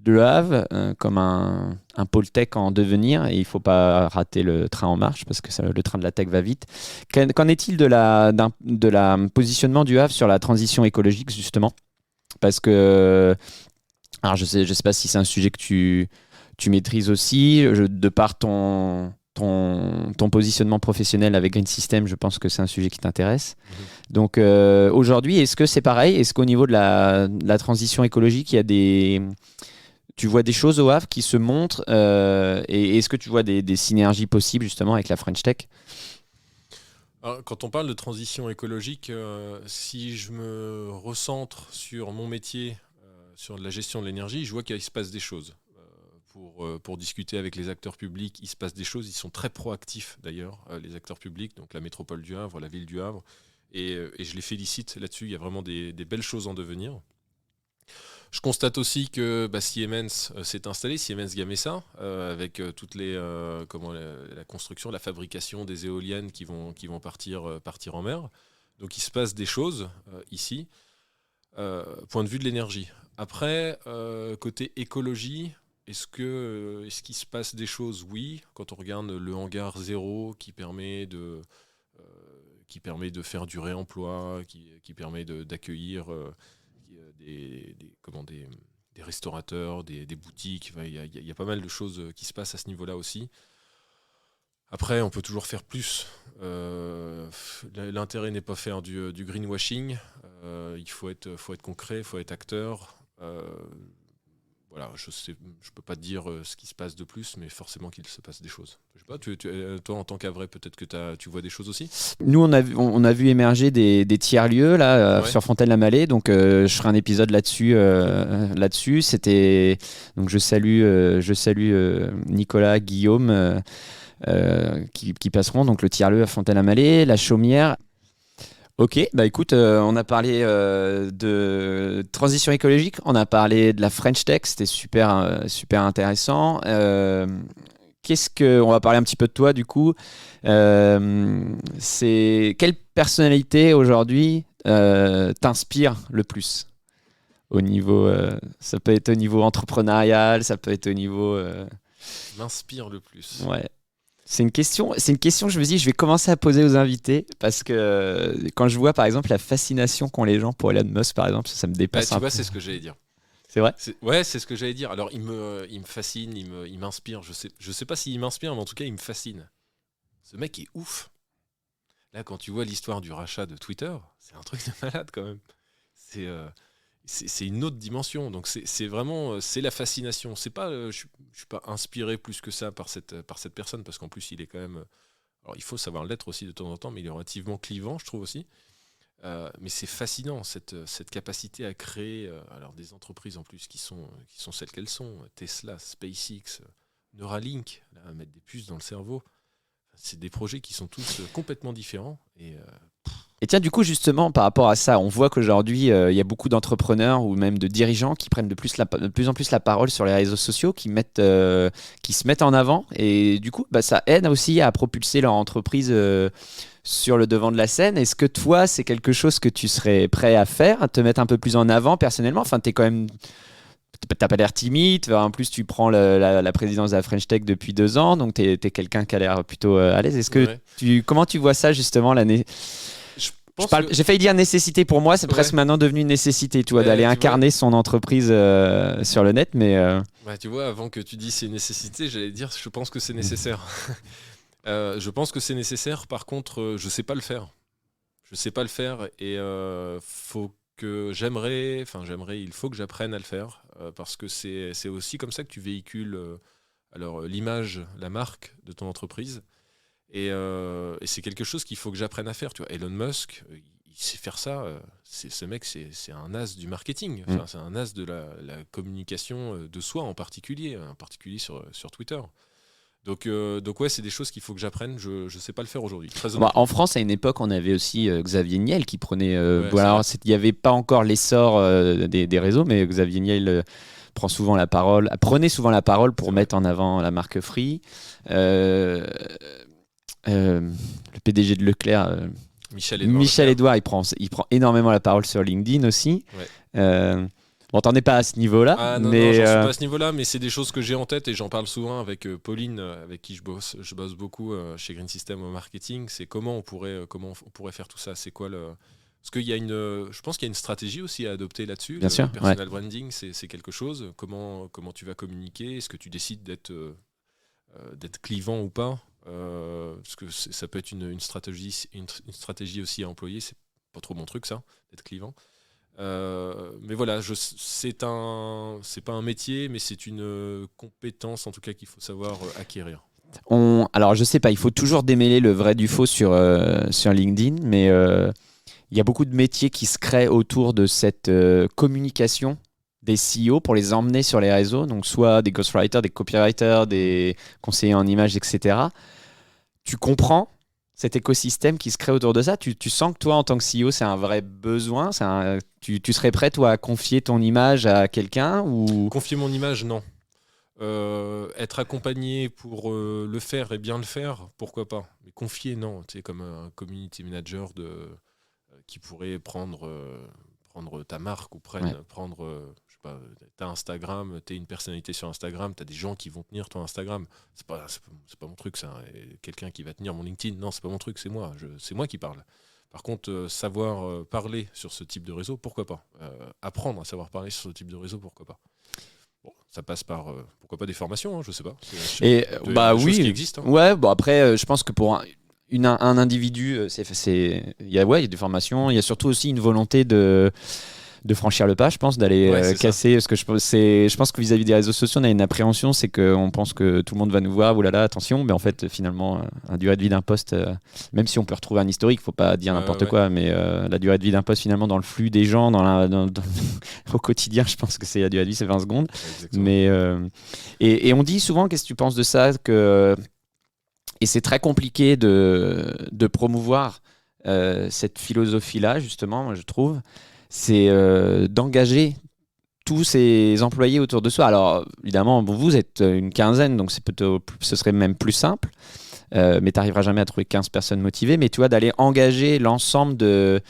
Le Havre comme un pôle tech en devenir, et il ne faut pas rater le train en marche parce que le train de la tech va vite. Qu'en est-il de la positionnement du Havre sur la transition écologique, justement? Parce que, alors je sais pas si c'est un sujet que tu maîtrises aussi, de par ton positionnement professionnel avec Green System, je pense que c'est un sujet qui t'intéresse. Donc aujourd'hui, est-ce que c'est pareil? Est-ce qu'au niveau de la transition écologique, tu vois des choses au Havre qui se montrent et est-ce que tu vois des synergies possibles justement avec la French Tech? Alors, quand on parle de transition écologique, si je me recentre sur mon métier, sur la gestion de l'énergie, je vois qu'il se passe des choses. Pour discuter avec les acteurs publics, il se passe des choses. Ils sont très proactifs d'ailleurs, les acteurs publics, donc la métropole du Havre, la ville du Havre. Et je les félicite là-dessus. Il y a vraiment des belles choses en devenir. Je constate aussi que Siemens s'est installé, Siemens Gamesa, avec toutes la construction, la fabrication des éoliennes qui vont partir en mer. Donc il se passe des choses ici, point de vue de l'énergie. Après, côté écologie, est-ce qu'il se passe des choses? Oui, quand on regarde le hangar zéro qui permet de faire du réemploi, qui permet d'accueillir des restaurateurs, des boutiques. Il y a pas mal de choses qui se passent à ce niveau-là aussi. Après, on peut toujours faire plus. L'intérêt n'est pas faire du greenwashing. Il faut être concret, il faut être acteur. Voilà, je peux pas te dire ce qui se passe de plus, mais forcément qu'il se passe des choses. Je sais pas, toi en tant qu'Havrais, peut-être que tu vois des choses aussi. Nous, on a vu émerger des tiers-lieux là, sur Fontaine-la-Mallée, donc je ferai un épisode là-dessus. C'était donc je salue Nicolas, Guillaume qui passeront, donc le tiers-lieu à Fontaine-la-Mallée, la Chaumière. Ok, écoute, on a parlé de transition écologique, on a parlé de la French Tech, c'était super, super intéressant. On va parler un petit peu de toi du coup. Quelle personnalité aujourd'hui t'inspire le plus au niveau, ça peut être au niveau entrepreneurial, ça peut être au niveau. M'inspire le plus. Ouais. C'est une question, je me dis, je vais commencer à poser aux invités parce que quand je vois par exemple la fascination qu'ont les gens pour Elon Musk, par exemple, ça me dépasse. Tu vois, c'est ce que j'allais dire. C'est vrai? Ouais, c'est ce que j'allais dire. Alors, il me fascine, il m'inspire. Je sais pas s'il m'inspire, mais en tout cas, il me fascine. Ce mec est ouf. Là, quand tu vois l'histoire du rachat de Twitter, c'est un truc de malade quand même. C'est une autre dimension. Donc c'est vraiment la fascination. C'est pas, je suis pas inspiré plus que ça par cette personne parce qu'en plus il est quand même. Alors il faut savoir l'être aussi de temps en temps, mais il est relativement clivant, je trouve aussi. Mais c'est fascinant cette capacité à créer alors des entreprises en plus qui sont celles qu'elles sont. Tesla, SpaceX, Neuralink, là, à mettre des puces dans le cerveau. C'est des projets qui sont tous complètement différents Et tiens, du coup, justement, par rapport à ça, on voit qu'aujourd'hui, il y a beaucoup d'entrepreneurs ou même de dirigeants qui prennent de plus en plus la parole sur les réseaux sociaux, qui se mettent en avant. Et du coup, ça aide aussi à propulser leur entreprise sur le devant de la scène. Est-ce que toi, c'est quelque chose que tu serais prêt à faire, à te mettre un peu plus en avant personnellement? Enfin, t'as pas l'air timide. En plus, tu prends la présidence de la French Tech depuis 2 ans, donc t'es quelqu'un qui a l'air plutôt à l'aise. Est-ce que comment tu vois ça justement l'année? J'ai failli dire nécessité pour moi, c'est presque maintenant devenu une nécessité, d'aller incarner son entreprise sur le net, mais. Tu vois, avant que tu dises c'est une nécessité, j'allais dire je pense que c'est nécessaire. Je pense que c'est nécessaire. Par contre, je sais pas le faire. Je sais pas le faire et il faut que j'apprenne à le faire parce que c'est aussi comme ça que tu véhicules l'image, la marque de ton entreprise. Et c'est quelque chose qu'il faut que j'apprenne à faire. Tu vois, Elon Musk, il sait faire ça. Ce mec, c'est un as du marketing. Enfin, c'est un as de la communication de soi en particulier sur Twitter. Donc ouais, c'est des choses qu'il faut que j'apprenne. Je ne sais pas le faire aujourd'hui. Très Bah, honnêtement. en France, à une époque, on avait aussi Xavier Niel qui prenait. Ouais, Bon, c'est alors, vrai. il n'y avait pas encore l'essor des réseaux, mais Xavier Niel prend souvent la parole, prenait souvent la parole pour C'est vrai. mettre en avant la marque Free. Euh, le PDG de Leclerc, Michel-Édouard Michel Leclerc. Edouard, il prend énormément la parole sur LinkedIn aussi. Ouais. Bon, t'en es pas à ce niveau-là, Ah non, non, mais j'en suis pas à ce niveau-là, mais c'est des choses que j'ai en tête et j'en parle souvent avec Pauline, avec qui je bosse. Je bosse beaucoup chez Green System au marketing. C'est comment on pourrait faire tout ça. C'est quoi le. Parce qu'il y a je pense qu'il y a une stratégie aussi à adopter là-dessus. bien sûr. Le personal branding, c'est quelque chose. Comment tu vas communiquer? Est-ce que tu décides d'être clivant ou pas? Parce que ça peut être une stratégie aussi à employer. C'est pas trop mon truc, ça, d'être clivant. Mais voilà, c'est pas un métier, mais c'est une compétence en tout cas qu'il faut savoir acquérir. Alors, je sais pas, il faut toujours démêler le vrai du faux sur LinkedIn, mais il y a beaucoup de métiers qui se créent autour de cette communication des CEO pour les emmener sur les réseaux, donc soit des ghostwriters, des copywriters, des conseillers en images, etc. Tu comprends cet écosystème qui se crée autour de ça? Tu sens que toi, en tant que CEO, c'est un vrai besoin? Tu serais prêt, toi, à confier ton image à quelqu'un ou... Confier mon image, non. Être accompagné pour le faire et bien le faire, pourquoi pas. Mais confier, non. Tu sais, comme un community manager qui pourrait prendre ta marque ou prendre, je sais pas, t'as Instagram, t'es une personnalité sur Instagram, t'as des gens qui vont tenir ton Instagram. C'est pas mon truc, ça. Et quelqu'un qui va tenir mon LinkedIn, non, c'est pas mon truc, c'est moi. C'est moi qui parle. Par contre, savoir parler sur ce type de réseau, pourquoi pas. Apprendre à savoir parler sur ce type de réseau, pourquoi pas. Bon, ça passe par, pourquoi pas des formations, hein, je sais pas. Et Il y a bah des choses qui oui, existent. Hein. ouais, bon après, je pense que pour un individu, il y a des formations, il y a surtout aussi une volonté de franchir le pas, je pense, d'aller Ouais, c'est ça. casser. Parce que je pense que vis-à-vis des réseaux sociaux, on a une appréhension, c'est qu'on pense que tout le monde va nous voir, oulala, attention, mais en fait, finalement, la durée de vie d'un post, même si on peut retrouver un historique, faut pas dire n'importe Ouais. quoi, mais la durée de vie d'un post, finalement, dans le flux des gens, au quotidien, je pense que c'est la durée de vie, c'est 20 secondes. Exactement. Mais, et on dit souvent, qu'est-ce que tu penses de ça, et c'est très compliqué de promouvoir cette philosophie-là, justement, moi, je trouve, c'est d'engager tous ces employés autour de soi. Alors, évidemment, vous êtes une quinzaine, donc ce serait même plus simple, mais tu n'arriveras jamais à trouver 15 personnes motivées, mais tu vois, d'aller engager l'ensemble de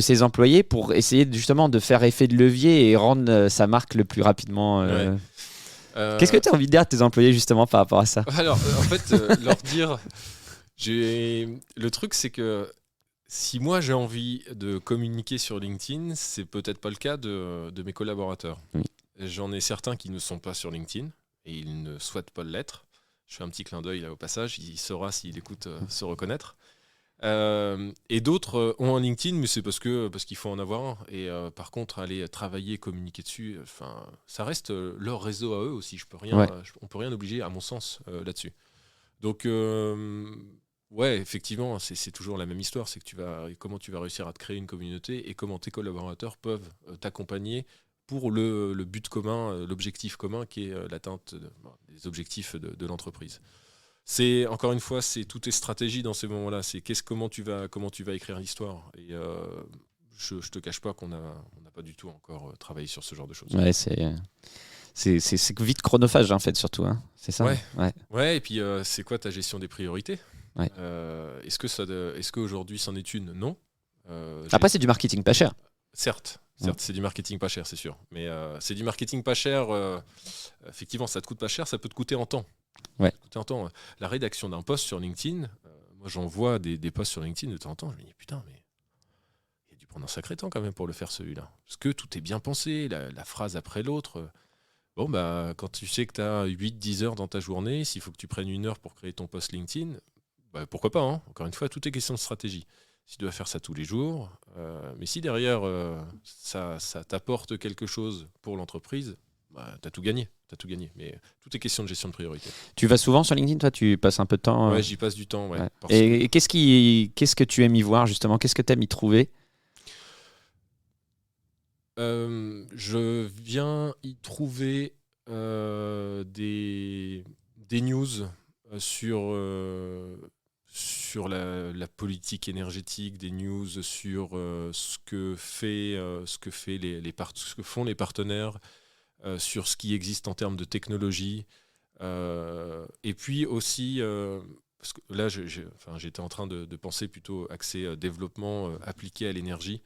ces employés pour essayer justement de faire effet de levier et rendre sa marque le plus rapidement... Ouais. Qu'est-ce que tu as envie de dire à tes employés justement par rapport à ça? Alors, en fait, leur dire, le truc, c'est que si moi j'ai envie de communiquer sur LinkedIn, c'est peut-être pas le cas de mes collaborateurs. Oui. J'en ai certains qui ne sont pas sur LinkedIn et ils ne souhaitent pas l'être. Je fais un petit clin d'œil là au passage, il saura s'il écoute se reconnaître. Et d'autres ont un LinkedIn, mais c'est parce qu'il faut en avoir un. Et par contre, aller travailler, communiquer dessus, ça reste leur réseau à eux aussi. On peut rien obliger, à mon sens, là-dessus. Donc, ouais, effectivement, c'est toujours la même histoire. C'est que comment tu vas réussir à te créer une communauté et comment tes collaborateurs peuvent t'accompagner pour le but commun, l'objectif commun qui est l'atteinte des objectifs de l'entreprise. C'est encore une fois, c'est toutes tes stratégies dans ces moments-là. C'est comment tu vas écrire l'histoire. Et je te cache pas qu'on n'a pas du tout encore travaillé sur ce genre de choses. Ouais, c'est vite chronophage en fait surtout, hein. C'est ça. Ouais. Et puis c'est quoi ta gestion des priorités? Ouais. Est-ce qu'aujourd'hui c'en est une? Non. Après, c'est du marketing pas cher. Certes, c'est du marketing pas cher, c'est sûr. Mais c'est du marketing pas cher. Effectivement, ça te coûte pas cher, ça peut te coûter en temps. Ouais. La rédaction d'un post sur LinkedIn, moi j'en vois des posts sur LinkedIn de temps en temps, je me dis putain, mais il a dû prendre un sacré temps quand même pour le faire celui-là. Parce que tout est bien pensé, la phrase après l'autre. Bon, bah, quand tu sais que tu as 8-10 heures dans ta journée, s'il faut que tu prennes 1 heure pour créer ton post LinkedIn, bah, pourquoi pas, hein. Encore une fois, tout est question de stratégie. Si tu dois faire ça tous les jours, mais si derrière ça t'apporte quelque chose pour l'entreprise, bah, t'as tout gagné. Mais tout est question de gestion de priorité. Tu vas souvent sur LinkedIn, toi? Tu passes un peu de temps? Ouais, j'y passe du temps. Ouais. Et qu'est-ce que tu aimes y voir justement? Qu'est-ce que tu aimes y trouver? Je viens y trouver des news sur la politique énergétique, des news, sur ce que font les partenaires, sur ce qui existe en termes de technologie. Et puis aussi, parce que là, j'étais en train de penser plutôt axé développement appliqué à l'énergie.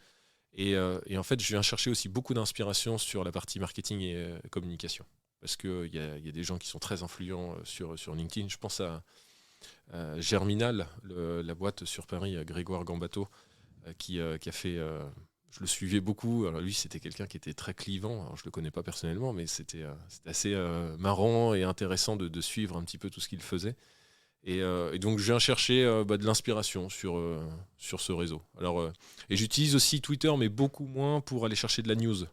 Et en fait, je viens chercher aussi beaucoup d'inspiration sur la partie marketing et communication. Parce qu'il y a des gens qui sont très influents sur LinkedIn. Je pense à Germinal, la boîte sur Paris, Grégoire Gambato, qui a fait... je le suivais beaucoup. Alors lui, c'était quelqu'un qui était très clivant. Alors, je ne le connais pas personnellement, mais c'était assez marrant et intéressant de suivre un petit peu tout ce qu'il faisait. Et donc, je viens chercher de l'inspiration sur ce réseau. Alors, et j'utilise aussi Twitter, mais beaucoup moins pour aller chercher de la news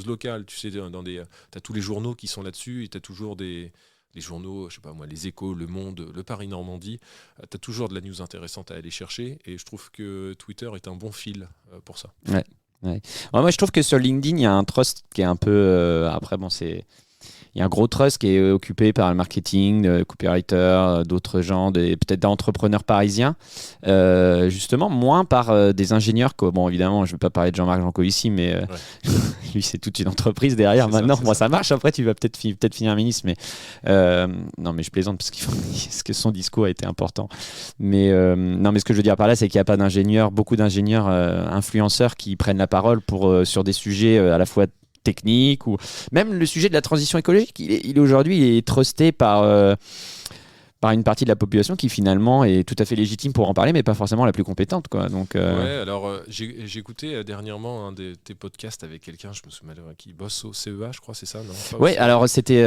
locale. Tu sais, t'as tous les journaux qui sont là-dessus, et t'as toujours les journaux, je sais pas moi, les Échos, Le Monde, le Paris-Normandie. T'as toujours de la news intéressante à aller chercher, et je trouve que Twitter est un bon fil pour ça. Ouais. Ouais, moi, je trouve que sur LinkedIn, il y a un trust qui est un peu... après, bon, il y a un gros trust qui est occupé par le marketing, copywriter, d'autres gens, peut-être d'entrepreneurs parisiens, justement, moins par des ingénieurs. Bon, évidemment, je ne veux pas parler de Jean-Marc Jancovici, mais lui, c'est toute une entreprise derrière maintenant. Ça marche, après, tu vas peut-être finir ministre. Mais, non, mais je plaisante parce que son discours a été important. Mais, non, mais ce que je veux dire par là, c'est qu'il n'y a pas beaucoup d'ingénieurs influenceurs qui prennent la parole sur des sujets à la fois technique, ou même le sujet de la transition écologique, il est aujourd'hui trusté par une partie de la population qui finalement est tout à fait légitime pour en parler, mais pas forcément la plus compétente, quoi. Donc, ouais, alors j'ai écouté dernièrement un de tes podcasts avec quelqu'un, je me souviens qui bosse au CEA, je crois, c'est ça, non? Ouais, alors c'était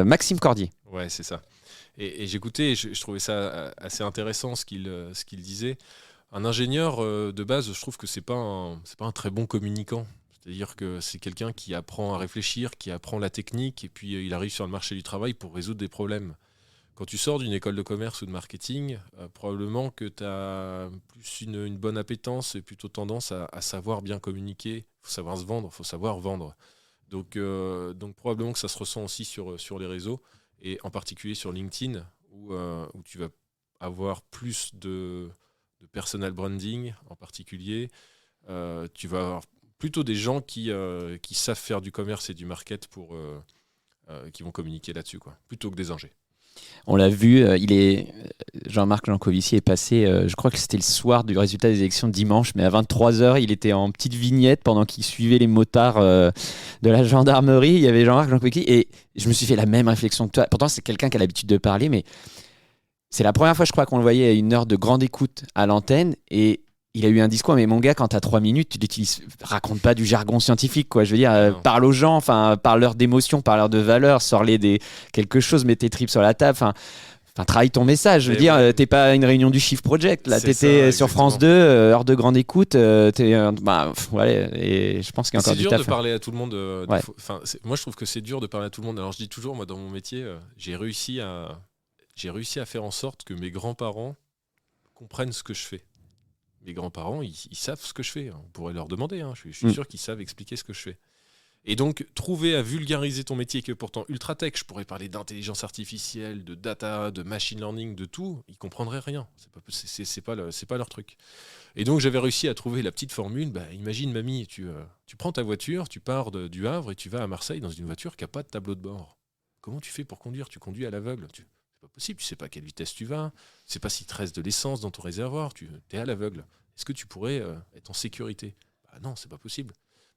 Maxime Cordier. Ouais, c'est ça. Et j'écoutais, et je trouvais ça assez intéressant ce qu'il disait. Un ingénieur de base, je trouve que c'est pas un très bon communicant. C'est-à-dire que c'est quelqu'un qui apprend à réfléchir, qui apprend la technique, et puis il arrive sur le marché du travail pour résoudre des problèmes. Quand tu sors d'une école de commerce ou de marketing, probablement que tu as plus une bonne appétence et plutôt tendance à savoir bien communiquer. Il faut savoir se vendre, il faut savoir vendre. Donc probablement que ça se ressent aussi sur les réseaux, et en particulier sur LinkedIn, où tu vas avoir plus de personal branding en particulier. Tu vas avoir plutôt des gens qui savent faire du commerce et du market qui vont communiquer là-dessus, quoi, plutôt que des ingés. On l'a vu, Jean-Marc Jancovici est passé, je crois que c'était le soir du résultat des élections de dimanche, mais à 23h, il était en petite vignette pendant qu'il suivait les motards de la gendarmerie. Il y avait Jean-Marc Jancovici, et je me suis fait la même réflexion que toi. Pourtant, c'est quelqu'un qui a l'habitude de parler, mais c'est la première fois, je crois, qu'on le voyait à une heure de grande écoute à l'antenne, et il a eu un discours, mais mon gars, quand t'as 3 minutes, tu l'utilises. Raconte pas du jargon scientifique, quoi. Je veux dire, parle aux gens, parle-leur d'émotions, parle-leur de valeurs, sors-les quelque chose, mets tes tripes sur la table, travaille ton message. Je veux dire, t'es pas à une réunion du Shift Project, là. T'étais sur France 2, heure de grande écoute. Et je pense qu'il y a encore du taf. C'est dur de parler à tout le monde. Moi, je trouve que c'est dur de parler à tout le monde. Alors, je dis toujours, moi, dans mon métier, j'ai réussi à faire en sorte que mes grands-parents comprennent ce que je fais. Mes grands-parents, ils savent ce que je fais. On pourrait leur demander. Je suis sûr qu'ils savent expliquer ce que je fais. Et donc, trouver à vulgariser ton métier, qui est pourtant ultra tech, je pourrais parler d'intelligence artificielle, de data, de machine learning, de tout, ils comprendraient rien. C'est pas leur truc. Et donc, j'avais réussi à trouver la petite formule. Imagine, mamie, tu prends ta voiture, tu pars du Havre et tu vas à Marseille dans une voiture qui n'a pas de tableau de bord. Comment tu fais pour conduire? Tu conduis à l'aveugle. C'est pas possible. Tu sais pas à quelle vitesse tu vas. Tu sais pas s'il te reste de l'essence dans ton réservoir. Tu es à l'aveugle. Est-ce que tu pourrais être en sécurité? Non, c'est pas possible.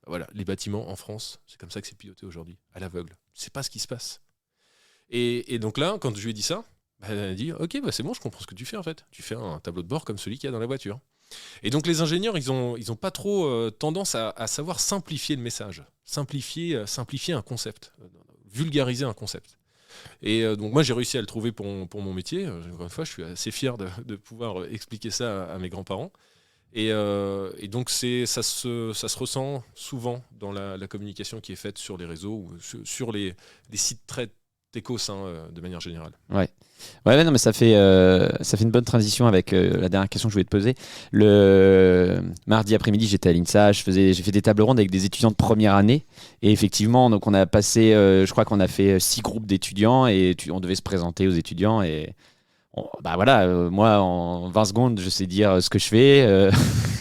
Voilà, les bâtiments en France, c'est comme ça que c'est piloté aujourd'hui, à l'aveugle. Tu sais pas ce qui se passe. Et donc là, quand je lui ai dit ça, elle a dit « Ok, c'est bon, je comprends ce que tu fais en fait. Tu fais un tableau de bord comme celui qu'il y a dans la voiture. » Et donc les ingénieurs, ils ont pas trop tendance à savoir simplifier le message, simplifier un concept, vulgariser un concept. Et donc moi j'ai réussi à le trouver pour mon métier. Encore une fois, je suis assez fier de pouvoir expliquer ça à mes grands-parents. Et donc ça se ressent souvent dans la communication qui est faite sur les réseaux ou sur les sites très techos de manière générale. Ouais, non, mais ça fait une bonne transition avec la dernière question que je voulais te poser. Le mardi après-midi, j'étais à l'INSA, j'ai fait des tables rondes avec des étudiants de première année. Et effectivement, donc on a passé, je crois qu'on a fait 6 groupes d'étudiants et on devait se présenter aux étudiants. Et moi, en 20 secondes, je sais dire ce que je fais,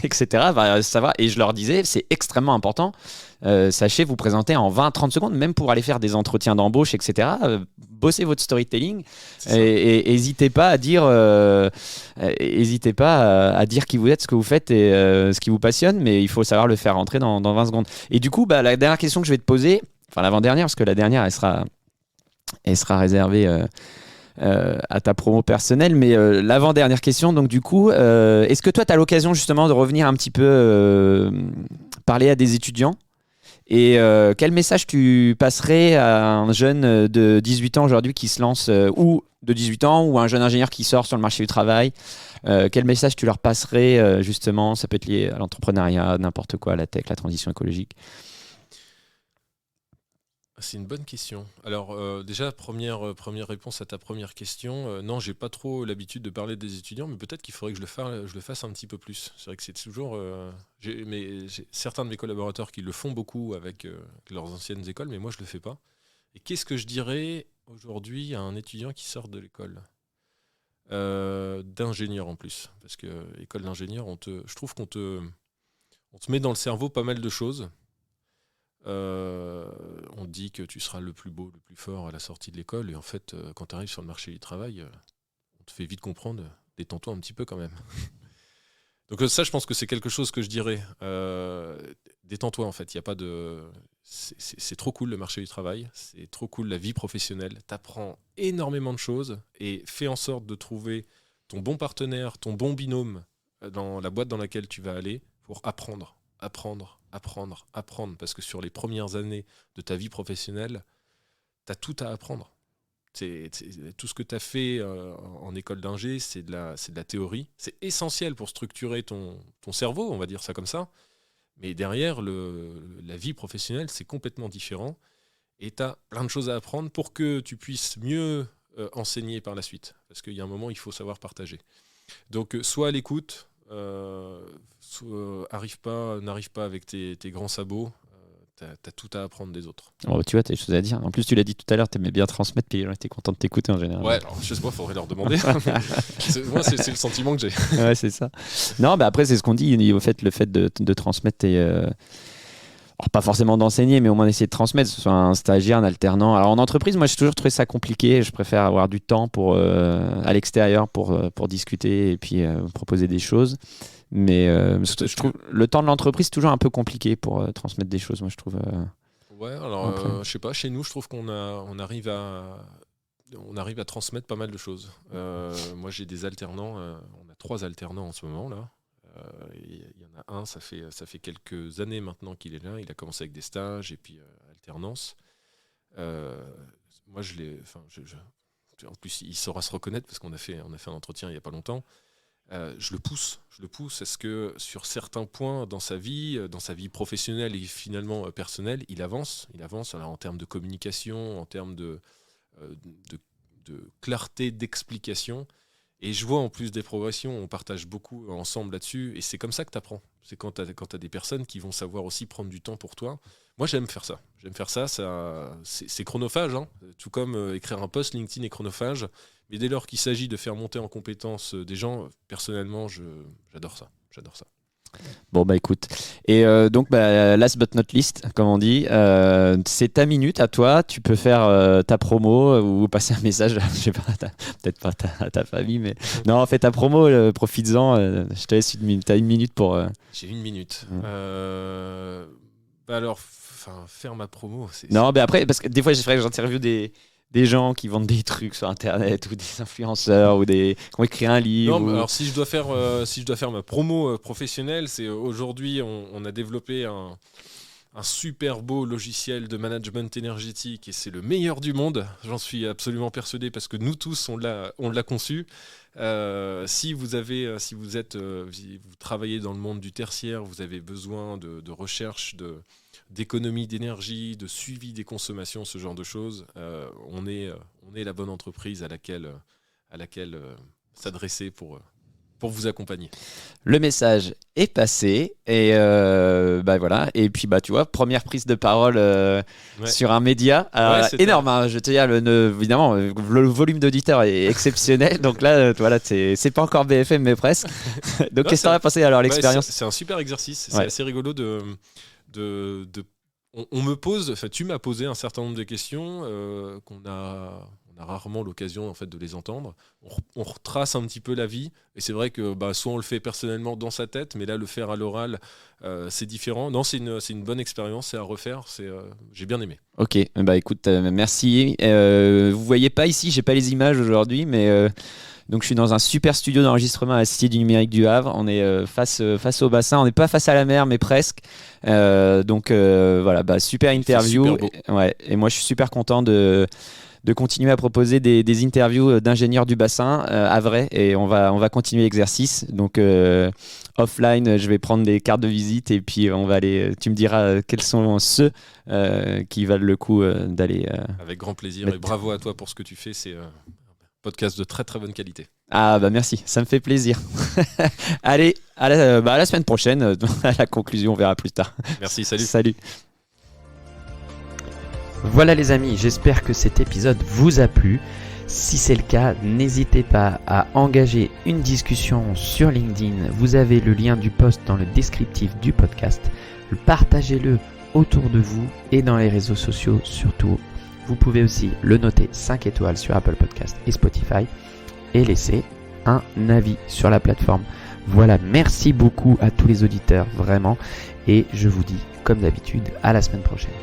etc. Ça va. Et je leur disais, c'est extrêmement important. Sachez vous présenter en 20-30 secondes, même pour aller faire des entretiens d'embauche, etc. Bossez votre storytelling et n'hésitez pas à dire, qui vous êtes, ce que vous faites et ce qui vous passionne, mais il faut savoir le faire rentrer dans 20 secondes. Et du coup, la dernière question que je vais te poser, enfin l'avant-dernière, parce que la dernière, elle sera réservée à ta promo personnelle, mais l'avant-dernière question, donc du coup, est-ce que toi, tu as l'occasion justement de revenir un petit peu parler à des étudiants? Et quel message tu passerais à un jeune de 18 ans aujourd'hui qui se lance, ou de 18 ans, ou un jeune ingénieur qui sort sur le marché du travail? Quel message tu leur passerais justement? Ça peut être lié à l'entrepreneuriat, n'importe quoi, la tech, la transition écologique. C'est une bonne question. Alors déjà, première réponse à ta première question. Non, j'ai pas trop l'habitude de parler des étudiants, mais peut-être qu'il faudrait que je le fasse un petit peu plus. C'est vrai que c'est toujours... j'ai certains de mes collaborateurs qui le font beaucoup avec leurs anciennes écoles, mais moi je le fais pas. Et qu'est-ce que je dirais aujourd'hui à un étudiant qui sort de l'école d'ingénieur en plus? Parce que école d'ingénieur, je trouve qu'on te met dans le cerveau pas mal de choses. On dit que tu seras le plus beau, le plus fort à la sortie de l'école, et en fait, quand tu arrives sur le marché du travail, on te fait vite comprendre, détends-toi un petit peu quand même. Donc ça, je pense que c'est quelque chose que je dirais. Détends-toi en fait, il y a pas de... C'est trop cool le marché du travail, c'est trop cool la vie professionnelle, t'apprends énormément de choses, et fais en sorte de trouver ton bon partenaire, ton bon binôme dans la boîte dans laquelle tu vas aller pour apprendre, parce que sur les premières années de ta vie professionnelle, tu as tout à apprendre. Tout ce que tu as fait en école d'ingé, c'est de la théorie. C'est essentiel pour structurer ton cerveau, on va dire ça comme ça. Mais derrière, la vie professionnelle, c'est complètement différent. Et tu as plein de choses à apprendre pour que tu puisses mieux enseigner par la suite. Parce qu'il y a un moment, il faut savoir partager. Donc, sois à l'écoute. N'arrive pas avec tes grands sabots. T'as tout à apprendre des autres. Oh, tu vois, t'as des choses à dire. En plus, tu l'as dit tout à l'heure, t'aimais bien transmettre, puis les gens étaient contents de t'écouter en général. Ouais, alors, je sais pas, faudrait leur demander. Moi, c'est le sentiment que j'ai. Ouais, c'est ça. Non, après, c'est ce qu'on dit. Au fait, le fait de transmettre alors, pas forcément d'enseigner, mais au moins d'essayer de transmettre, que ce soit un stagiaire, un alternant. Alors en entreprise, moi j'ai toujours trouvé ça compliqué. Je préfère avoir du temps à l'extérieur pour discuter et puis proposer des choses. Mais je trouve le temps de l'entreprise, c'est toujours un peu compliqué pour transmettre des choses, moi je trouve. Ouais, alors je sais pas, chez nous, je trouve qu'on arrive à transmettre pas mal de choses. Moi j'ai des alternants, on a 3 alternants en ce moment là. Il y en a un, ça fait quelques années maintenant qu'il est là. Il a commencé avec des stages et puis alternance. Moi, en plus, il saura se reconnaître parce qu'on a fait un entretien il n'y a pas longtemps. Je le pousse. Est-ce que sur certains points dans sa vie professionnelle et finalement personnelle, il avance. Alors, en termes de communication, en termes de clarté d'explication. Et je vois en plus des progressions, on partage beaucoup ensemble là-dessus, et c'est comme ça que tu apprends. C'est quand tu as des personnes qui vont savoir aussi prendre du temps pour toi. Moi, j'aime faire ça. C'est chronophage, hein. Tout comme écrire un post LinkedIn est chronophage. Mais dès lors qu'il s'agit de faire monter en compétence des gens, personnellement, j'adore ça. Bon bah écoute, et donc last but not least, comme on dit, c'est ta minute à toi. Tu peux faire ta promo ou passer un message, je sais pas, peut-être pas à ta famille, mais non, fais ta promo, profites-en. Je te laisse une minute. T'as une minute pour. J'ai une minute. Alors, faire ma promo. Non, mais après, parce que des fois, j'interviewe des gens qui vendent des trucs sur internet ou des influenceurs ou qui ont écrit un livre. Non, alors si je dois faire ma promo professionnelle, c'est aujourd'hui on a développé un super beau logiciel de management énergétique et c'est le meilleur du monde. J'en suis absolument persuadé parce que nous tous, on l'a conçu. Si vous travaillez dans le monde du tertiaire, vous avez besoin de recherche, d'économie d'énergie, de suivi des consommations, ce genre de choses, on est la bonne entreprise à laquelle s'adresser pour vous accompagner. Le message est passé et voilà. Et puis tu vois, première prise de parole sur un média énorme. Hein, je te dis, évidemment, le volume d'auditeurs est exceptionnel. Donc là, voilà, c'est pas encore BFM mais presque. Donc qu'est-ce que tu as pensé alors l'expérience? C'est un super exercice. C'est assez rigolo on me pose, enfin tu m'as posé un certain nombre de questions qu'on a rarement l'occasion en fait de les entendre. On retrace un petit peu la vie et c'est vrai que soit on le fait personnellement dans sa tête, mais là le faire à l'oral c'est différent. Non, c'est une bonne expérience, c'est à refaire. J'ai bien aimé. Ok, écoute, merci. Vous voyez pas ici, j'ai pas les images aujourd'hui, mais donc je suis dans un super studio d'enregistrement à la Cité du Numérique du Havre. On est face au bassin, on n'est pas face à la mer mais presque. Donc voilà, super interview. Et moi je suis super content de continuer à proposer des interviews d'ingénieurs du bassin à vrai, et on va continuer l'exercice. Donc offline, je vais prendre des cartes de visite et puis on va aller. Tu me diras quels sont ceux qui valent le coup d'aller. Avec grand plaisir et bravo à toi pour ce que tu fais. C'est un podcast de très très bonne qualité. Ah merci, ça me fait plaisir. Allez, à la semaine prochaine. À la conclusion, on verra plus tard. Merci, salut. Salut. Voilà les amis, j'espère que cet épisode vous a plu. Si c'est le cas, n'hésitez pas à engager une discussion sur LinkedIn. Vous avez le lien du post dans le descriptif du podcast. Partagez-le autour de vous et dans les réseaux sociaux surtout. Vous pouvez aussi le noter 5 étoiles sur Apple Podcast et Spotify et laisser un avis sur la plateforme. Voilà, merci beaucoup à tous les auditeurs, vraiment. Et je vous dis, comme d'habitude, à la semaine prochaine.